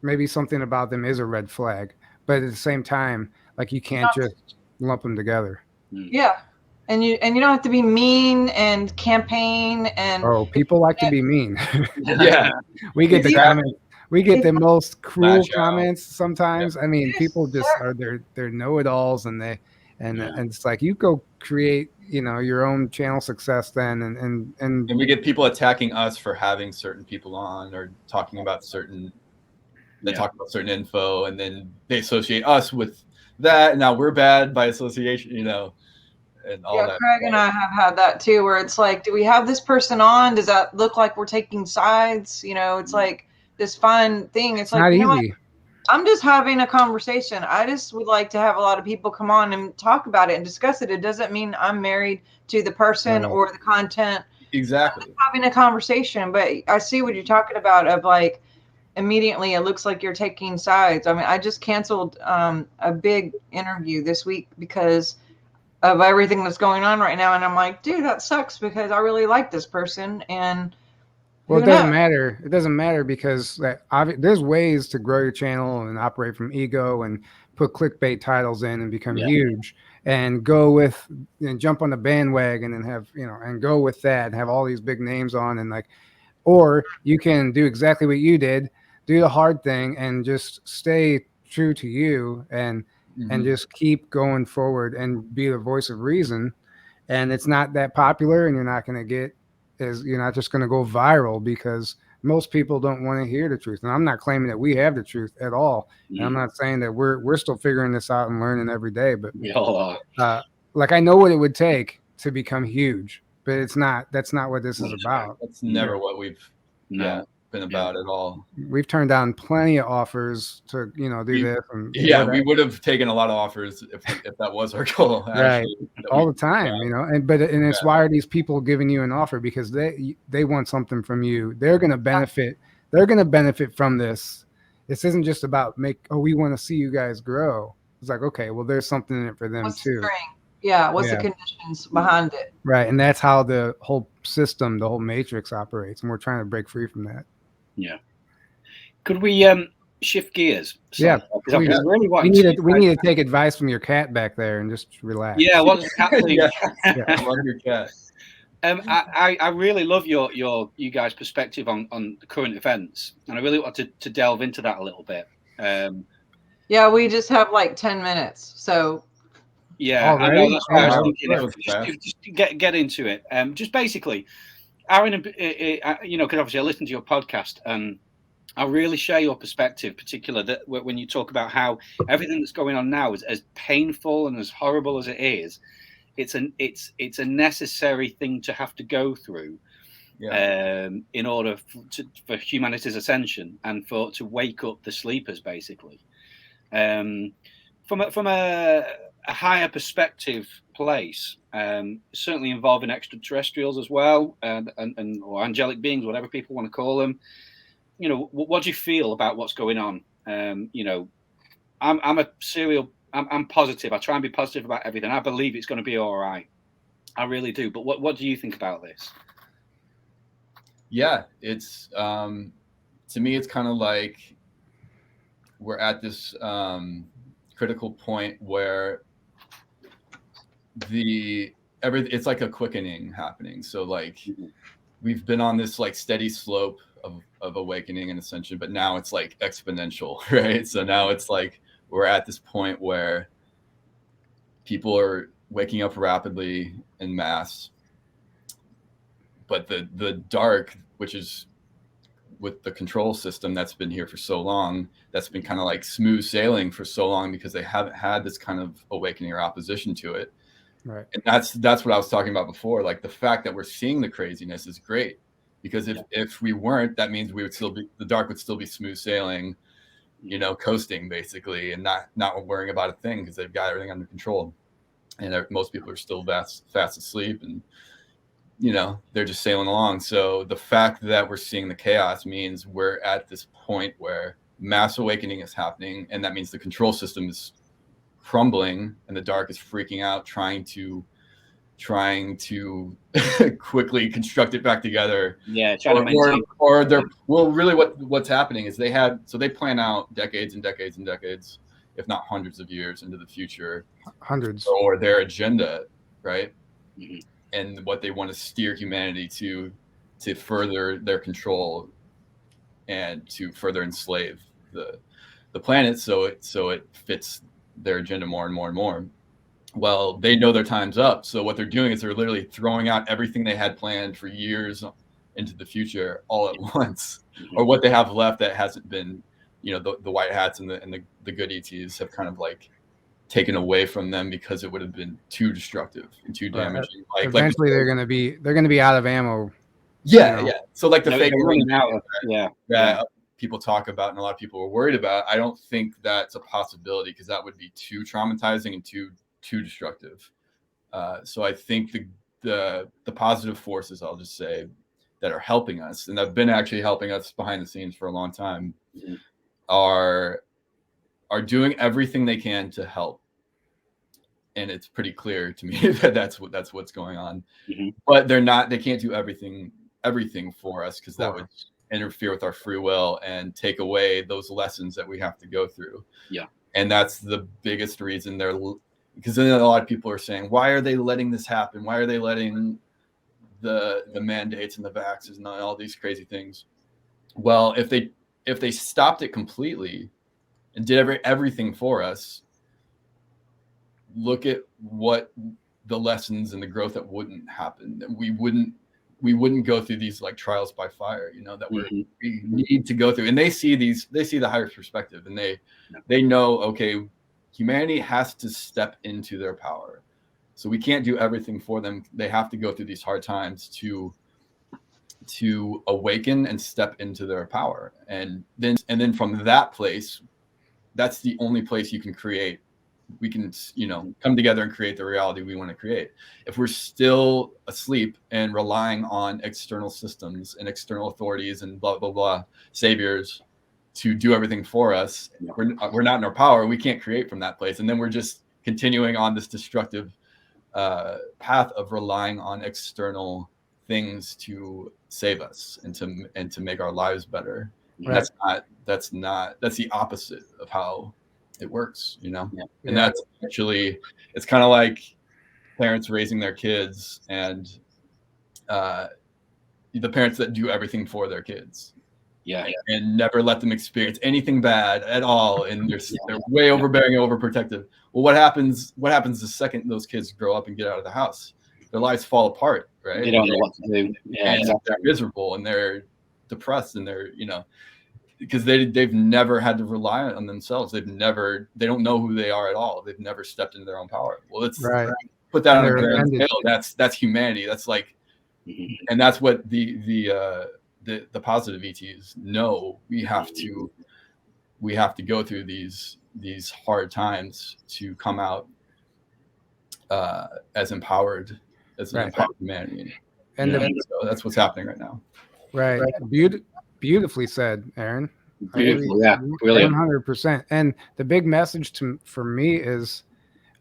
maybe something about them is a red flag. But at the same time, like, you can't just lump them together. Yeah. And you don't have to be mean and campaign and people like to be mean. Yeah. We get the you- comments. We get the most cruel Lash out. comments sometimes. I mean, Yes, people just sir. are they're know-it-alls, and and Yeah. it's like, you go create, your own channel success then, and And we get people attacking us for having certain people on or talking about certain talk about certain info, and then they associate us with that, and now we're bad by association, and all that. Craig and I have had that too, where it's like, do we have this person on? Does that look like we're taking sides? It's like this fun thing. It's like, not you know what? easy. I'm just having a conversation. I just would like to have a lot of people come on and talk about it and discuss it. It doesn't mean I'm married to the person Right. or the content. Exactly. I'm just having a conversation, but I see what you're talking about of like, immediately it looks like you're taking sides. I mean, I just canceled a big interview this week because of everything that's going on right now, and I'm like, dude, that sucks because I really like this person, and Well, who it doesn't knows? matter. It doesn't matter because there's ways to grow your channel and operate from ego and put clickbait titles in and become huge, and go with jump on the bandwagon and have and go with that and have all these big names on, and like, or you can do exactly what you did, do the hard thing, and just stay true to you, and just keep going forward and be the voice of reason. And it's not that popular, and you're not going to you're not just going to go viral, because most people don't want to hear the truth. And I'm not claiming that we have the truth at all. And I'm not saying that we're still figuring this out and learning every day, but We all are. like, I know what it would take to become huge, but that's not what this is about. That's never what we've been about at all. We've turned down plenty of offers to do this, and we would have taken a lot of offers if that was our goal, actually, right, all the time, and it's why are these people giving you an offer? Because they want something from you. They're going to benefit from this. This isn't just about we want to see you guys grow. It's like, okay, well, there's something in it for them What's too. the string? What's the conditions behind it? Right, and that's how the whole system, the whole matrix operates, and we're trying to break free from that. Yeah. Could we shift gears? Yeah, because I really want. We need to take advice from your cat back there and just relax. Yeah, what's the cat thing? I love your cat. I really love you guys' perspective on the current events, and I really want to delve into that a little bit. We just have like 10 minutes, so. Yeah, I know, that's what I was thinking. Just get into it. Just basically, Aaron, because obviously I listened to your podcast, and I really share your perspective, particularly that when you talk about how everything that's going on now is as painful and as horrible as it is. It's a necessary thing to have to go through, in order for humanity's ascension and to wake up the sleepers, basically. From a higher perspective place, certainly involving extraterrestrials as well, and or angelic beings, whatever people want to call them. What do you feel about what's going on? I'm positive. I try and be positive about everything. I believe it's going to be all right. I really do. But what do you think about this? Yeah, it's to me, it's kind of like we're at this critical point where it's like a quickening happening. So like we've been on this like steady slope of awakening and ascension, but now it's like exponential, right? So now it's like we're at this point where people are waking up rapidly en masse, but the dark, which is with the control system that's been here for so long, that's been kind of like smooth sailing for so long because they haven't had this kind of awakening or opposition to it. Right. And that's what I was talking about before. Like the fact that we're seeing the craziness is great, because if we weren't, that means the dark would still be smooth sailing, coasting basically, and not worrying about a thing because they've got everything under control. And most people are still fast asleep, and they're just sailing along. So the fact that we're seeing the chaos means we're at this point where mass awakening is happening, and that means the control system is crumbling and the dark is freaking out, trying to quickly construct it back together. Yeah, really what's happening is they plan out decades and decades and decades, if not hundreds of years into the future. Hundreds. Or their agenda, right? and what they want to steer humanity to further their control and to further enslave the planet, so it fits their agenda more and more and more. Well, they know their time's up, so what they're doing is they're literally throwing out everything they had planned for years into the future all at once, or what they have left that hasn't been, the white hats and the good ETs have kind of like taken away from them because it would have been too destructive and too damaging. Eventually, they're gonna be out of ammo. Yeah. So like the fake that people talk about and a lot of people are worried about, I don't think that's a possibility, because that would be too traumatizing and too destructive. So I think the positive forces, I'll just say, that are helping us and have been actually helping us behind the scenes for a long time are doing everything they can to help. And it's pretty clear to me that that's what's going on. But they can't do everything for us, because that would interfere with our free will and take away those lessons that we have to go through. And that's the biggest reason because then a lot of people are saying, why are they letting this happen? Why are they letting the mandates and the vaxxers and all these crazy things? Well, if they stopped it completely and did everything for us, look at what the lessons and the growth that wouldn't happen. We wouldn't go through these like trials by fire, that we need to go through. And they see the higher perspective, and they know, okay, humanity has to step into their power. So we can't do everything for them. They have to go through these hard times to awaken and step into their power. And then from that place, that's the only place you can create. We can, come together and create the reality we want to create. If we're still asleep and relying on external systems and external authorities and blah, blah, blah, saviors to do everything for us, we're not in our power. We can't create from that place. And then we're just continuing on this destructive path of relying on external things to save us and to make our lives better. Right. That's the opposite of how it works, and that's actually, it's kind of like parents raising their kids and the parents that do everything for their kids and never let them experience anything bad at all, and they're way overbearing, overprotective. Well, what happens the second those kids grow up and get out of the house? Their lives fall apart, right? They don't know what to do. They're miserable and they're depressed, and they're because they've never had to rely on themselves. They don't know who they are at all. They've never stepped into their own power. Well, let's put that on a grand scale. That's humanity. That's like, and that's what the positive ETs know. We have to go through these hard times to come out as empowered, as an empowered humanity. And so that's what's happening right now. Right. Beautifully said, Aaron. Beautiful, brilliant. 100%. And the big message for me is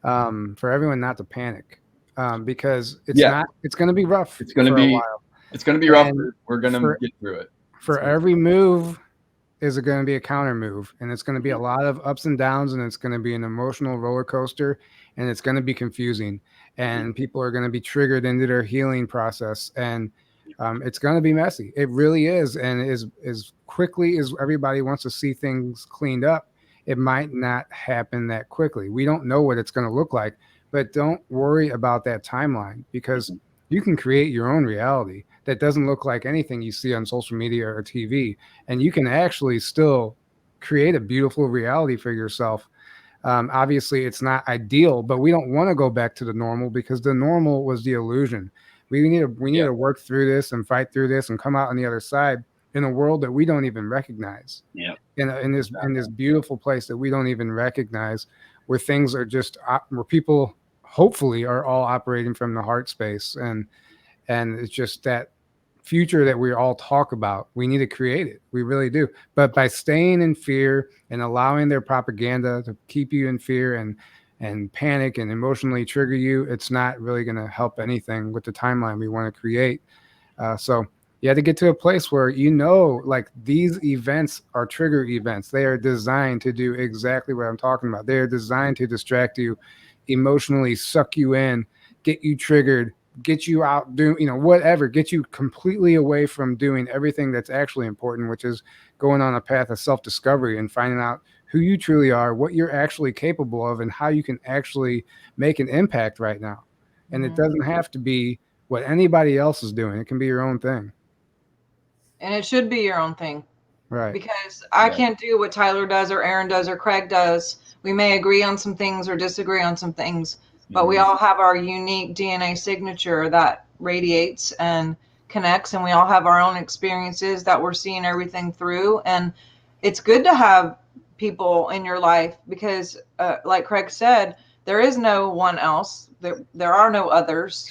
for everyone not to panic, because it's going to be rough. It's going to be a while. It's going to be rough. We're going to get through it. For every move is going to be a counter move, and it's going to be a lot of ups and downs, and it's going to be an emotional roller coaster, and it's going to be confusing, and people are going to be triggered into their healing process, and it's going to be messy. It really is. And as quickly as everybody wants to see things cleaned up, it might not happen that quickly. We don't know what it's going to look like, but don't worry about that timeline, because you can create your own reality that doesn't look like anything you see on social media or TV. And you can actually still create a beautiful reality for yourself. Obviously, it's not ideal, but we don't want to go back to the normal, because the normal was the illusion. We need to work through this and fight through this and come out on the other side in a world that we don't even recognize. In this beautiful place that we don't even recognize, where things are just where people hopefully are all operating from the heart space, and it's just that future that we all talk about. We need to create it. We really do. But by staying in fear and allowing their propaganda to keep you in fear and panic and emotionally trigger you, it's not really going to help anything with the timeline we want to create. So you have to get to a place where like these events are trigger events. They are designed to do exactly what I'm talking about. They are designed to distract you, emotionally suck you in, get you triggered, get you out doing, whatever, get you completely away from doing everything that's actually important, which is going on a path of self-discovery and finding out who you truly are, what you're actually capable of, and how you can actually make an impact right now. And it doesn't have to be what anybody else is doing. It can be your own thing. And it should be your own thing. Right. Because I can't do what Tyler does or Aaron does or Craig does. We may agree on some things or disagree on some things, but we all have our unique DNA signature that radiates and connects, and we all have our own experiences that we're seeing everything through. And it's good to have people in your life because, like Craig said, there is no one else. There are no others.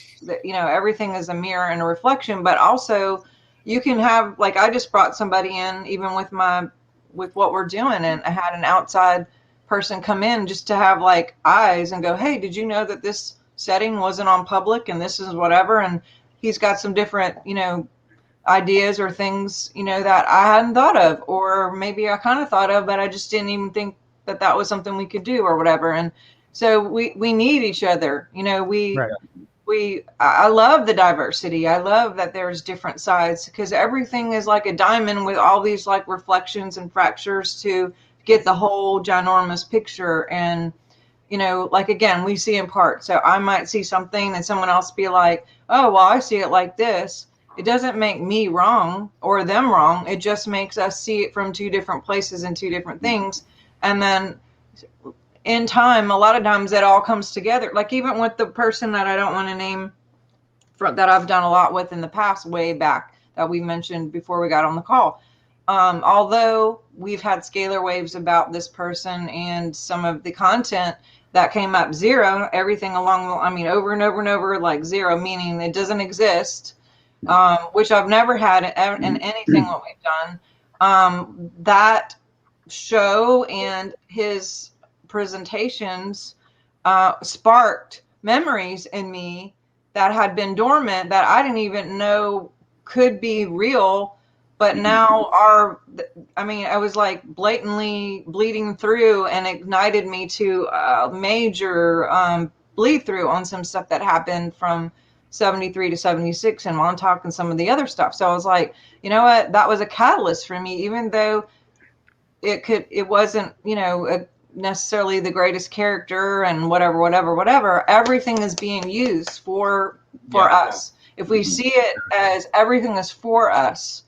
Everything is a mirror and a reflection, but also you can have, like, I just brought somebody in, even with what we're doing, and I had an outside person come in just to have like eyes and go, hey, did you know that this setting wasn't on public and this is whatever? And he's got some different, ideas or things, that I hadn't thought of, or maybe I kind of thought of, but I just didn't even think that was something we could do or whatever. And so we need each other. I love the diversity. I love that there's different sides, because everything is like a diamond with all these like reflections and fractures to get the whole ginormous picture. And, like, again, we see in part. So I might see something and someone else be like, oh, well, I see it like this. It doesn't make me wrong or them wrong. It just makes us see it from two different places and two different things. And then in time, a lot of times it all comes together. Like even with the person that I don't want to name, that I've done a lot with in the past, way back, that we mentioned before we got on the call. Although we've had scalar waves about this person and some of the content that came up zero, everything over and over and over, like zero, meaning it doesn't exist, which I've never had in anything what we've done. That show and his presentations sparked memories in me that had been dormant, that I didn't even know could be real, but now I was like blatantly bleeding through, and ignited me to a major bleed through on some stuff that happened from 73 to 76 in Montauk and some of the other stuff. So I was like, you know what, that was a catalyst for me, even though it wasn't, necessarily the greatest character and whatever. Everything is being used for us. If we see it as everything is for us,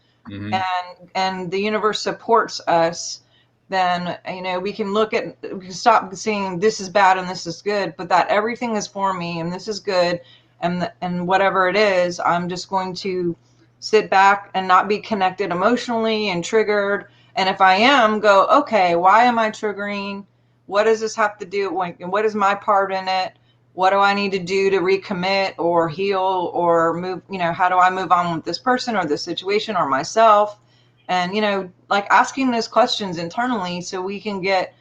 and the universe supports us, then we can stop saying this is bad and this is good, but that everything is for me and this is good, and whatever it is, I'm just going to sit back and not be connected emotionally and triggered. And if I am, go, okay, why am I triggering? What does this have to do? What is my part in it? What do I need to do to recommit or heal or move? How do I move on with this person or this situation or myself? And, like asking those questions internally so we can get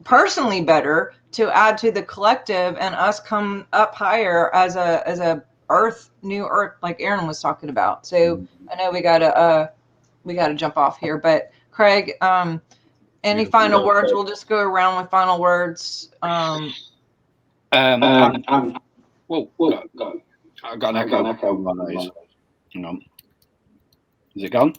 personally better to add to the collective and us come up higher as a new earth, like Aaron was talking about. So I know we gotta jump off here, but Craig, any final words? We'll just go around with final words. Whoa, go. I got an echo. Hang on. Is it gone?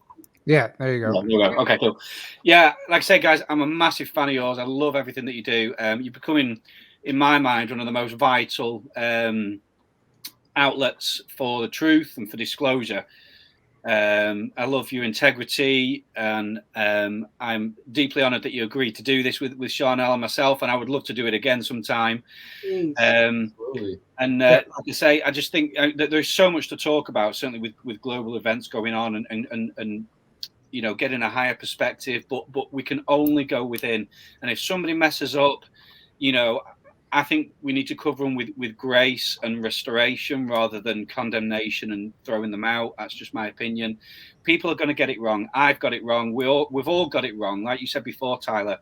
Yeah, there you go. Okay, cool. Yeah, like I say, guys, I'm a massive fan of yours. I love everything that you do. You're becoming, in my mind, one of the most vital outlets for the truth and for disclosure. I love your integrity, and I'm deeply honored that you agreed to do this with Sharnael and myself, and I would love to do it again sometime. And like I say, I just think that there's so much to talk about, certainly with global events going on, and getting a higher perspective, but we can only go within. And if somebody messes up, I think we need to cover them with grace and restoration rather than condemnation and throwing them out. That's just my opinion. People are going to get it wrong. I've got it wrong. We've all got it wrong. Like you said before, Tyler,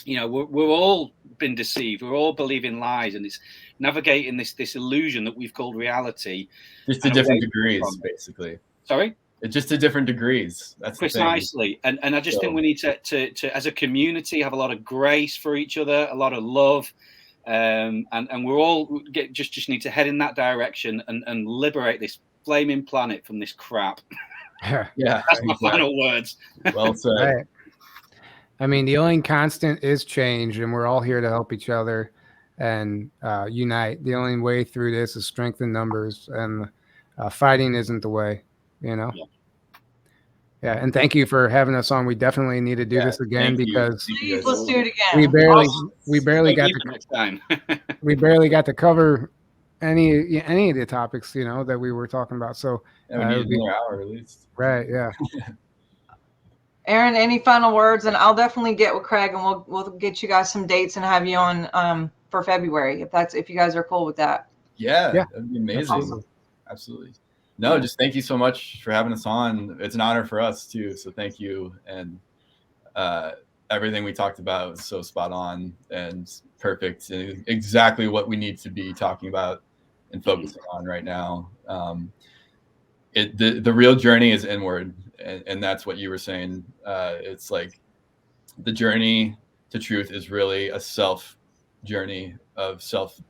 we're all been deceived. We're all believing lies, and it's navigating this illusion that we've called reality. Just to different degrees, basically. Sorry? Just to different degrees. That's precisely. And I just think we need to, as a community, have a lot of grace for each other, a lot of love. and we're all just need to head in that direction and liberate this flaming planet from this crap. Yeah, that's my final words. Well said. Right. I mean, the only constant is change, and we're all here to help each other and unite. The only way through this is strength in numbers, and fighting isn't the way, you know? Yeah, and thank you for having us on. We definitely need to do this again because please, let's do it again. We barely got to next time. we barely got to cover any of the topics, you know, that we were talking about. So we need another hour at least. Right, yeah. Aaron, any final words? And I'll definitely get with Craig, and we'll get you guys some dates and have you on for February if you guys are cool with that. Yeah. That'd be amazing. Awesome. Absolutely. No, just thank you so much for having us on. It's an honor for us too. So thank you. And everything we talked about was so spot on and perfect, and exactly what we need to be talking about and focusing on right now. The real journey is inward, and that's what you were saying. It's like the journey to truth is really a self journey of self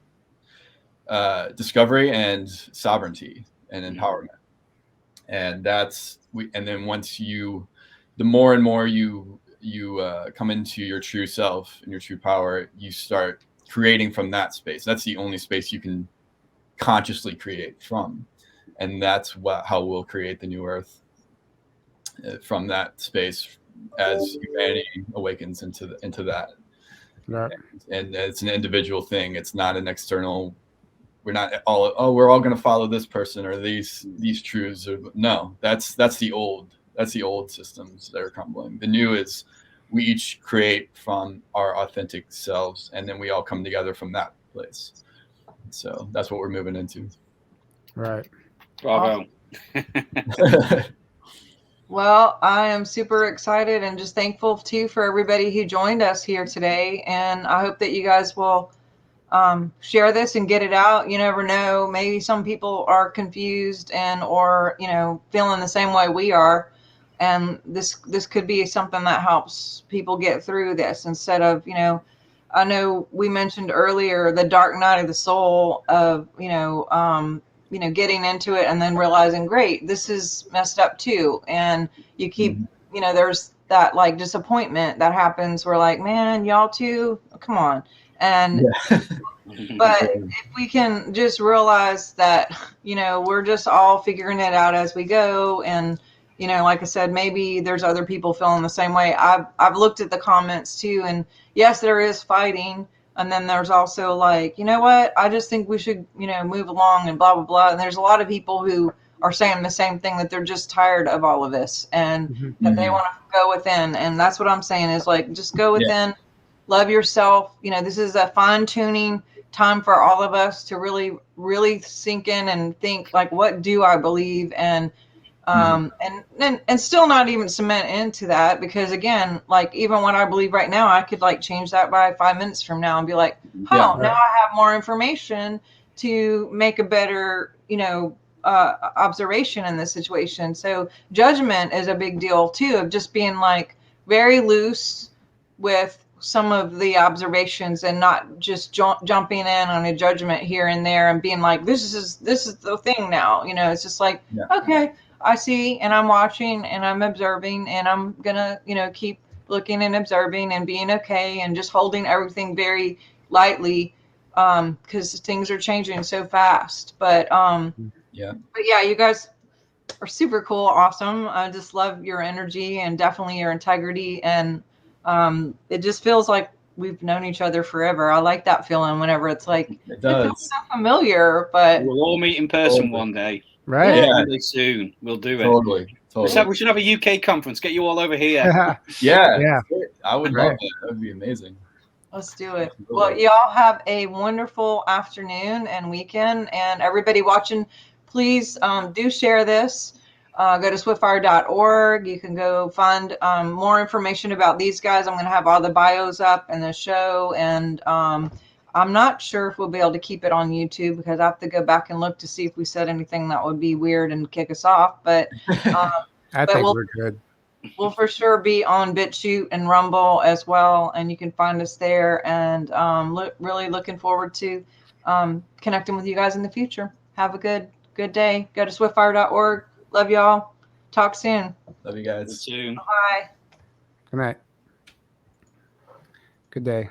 discovery and sovereignty and empowerment. And and then once the more and more you come into your true self and your true power, you start creating from that space. That's the only space you can consciously create from. And that's how we'll create the new earth, from that space as humanity awakens into that. Right. And it's an individual thing. It's not an external. We're not we're all going to follow this person or these truths. No, that's the old systems that are crumbling. The new is we each create from our authentic selves, and then we all come together from that place. So that's what we're moving into. Right. Bravo. Well, I am super excited and just thankful too for everybody who joined us here today. And I hope that you guys will share this and get it out. You never know. Maybe some people are confused or feeling the same way we are. And this could be something that helps people get through this instead of, I know we mentioned earlier the dark night of the soul of, getting into it and then realizing, great, this is messed up too. And you keep, there's that like disappointment that happens. We're like, man, y'all too, come on. And, but if we can just realize that, we're just all figuring it out as we go. And, like I said, maybe there's other people feeling the same way. I've looked at the comments too. And yes, there is fighting. And then there's also like, you know what, I just think we should, move along and blah, blah, blah. And there's a lot of people who are saying the same thing, that they're just tired of all of this and that they want to go within. And that's what I'm saying is like, just go within, love yourself. This is a fine tuning time for all of us to really, really sink in and think like, what do I believe? And and still not even cement into that, because again, like even what I believe right now, I could like change that by 5 minutes from now and be like, now I have more information to make a better, observation in this situation. So judgment is a big deal too, of just being like very loose with some of the observations and not just jumping in on a judgment here and there and being like, this is the thing now. It's just like, okay, I see, and I'm watching and I'm observing, and I'm gonna, keep looking and observing and being okay and just holding everything very lightly, because things are changing so fast. But you guys are super cool, awesome. I just love your energy and definitely your integrity, and it just feels like we've known each other forever. I like that feeling whenever it's like it feels so familiar, but we'll all meet in person one day. Right. Yeah. Really soon. We'll do it. Totally. We should have a UK conference. Get you all over here. Yeah. I would love it. That would be amazing. Let's do it. Well, y'all have a wonderful afternoon and weekend. And everybody watching, please do share this. Go to swiftfire.org. You can go find more information about these guys. I'm going to have all the bios up in the show. And I'm not sure if we'll be able to keep it on YouTube, because I have to go back and look to see if we said anything that would be weird and kick us off. But I think we're good. we'll for sure be on BitChute and Rumble as well, and you can find us there. And really looking forward to connecting with you guys in the future. Have a good day. Go to swiftfire.org. Love y'all. Talk soon. Love you guys. Soon. Bye. Good night. Good day.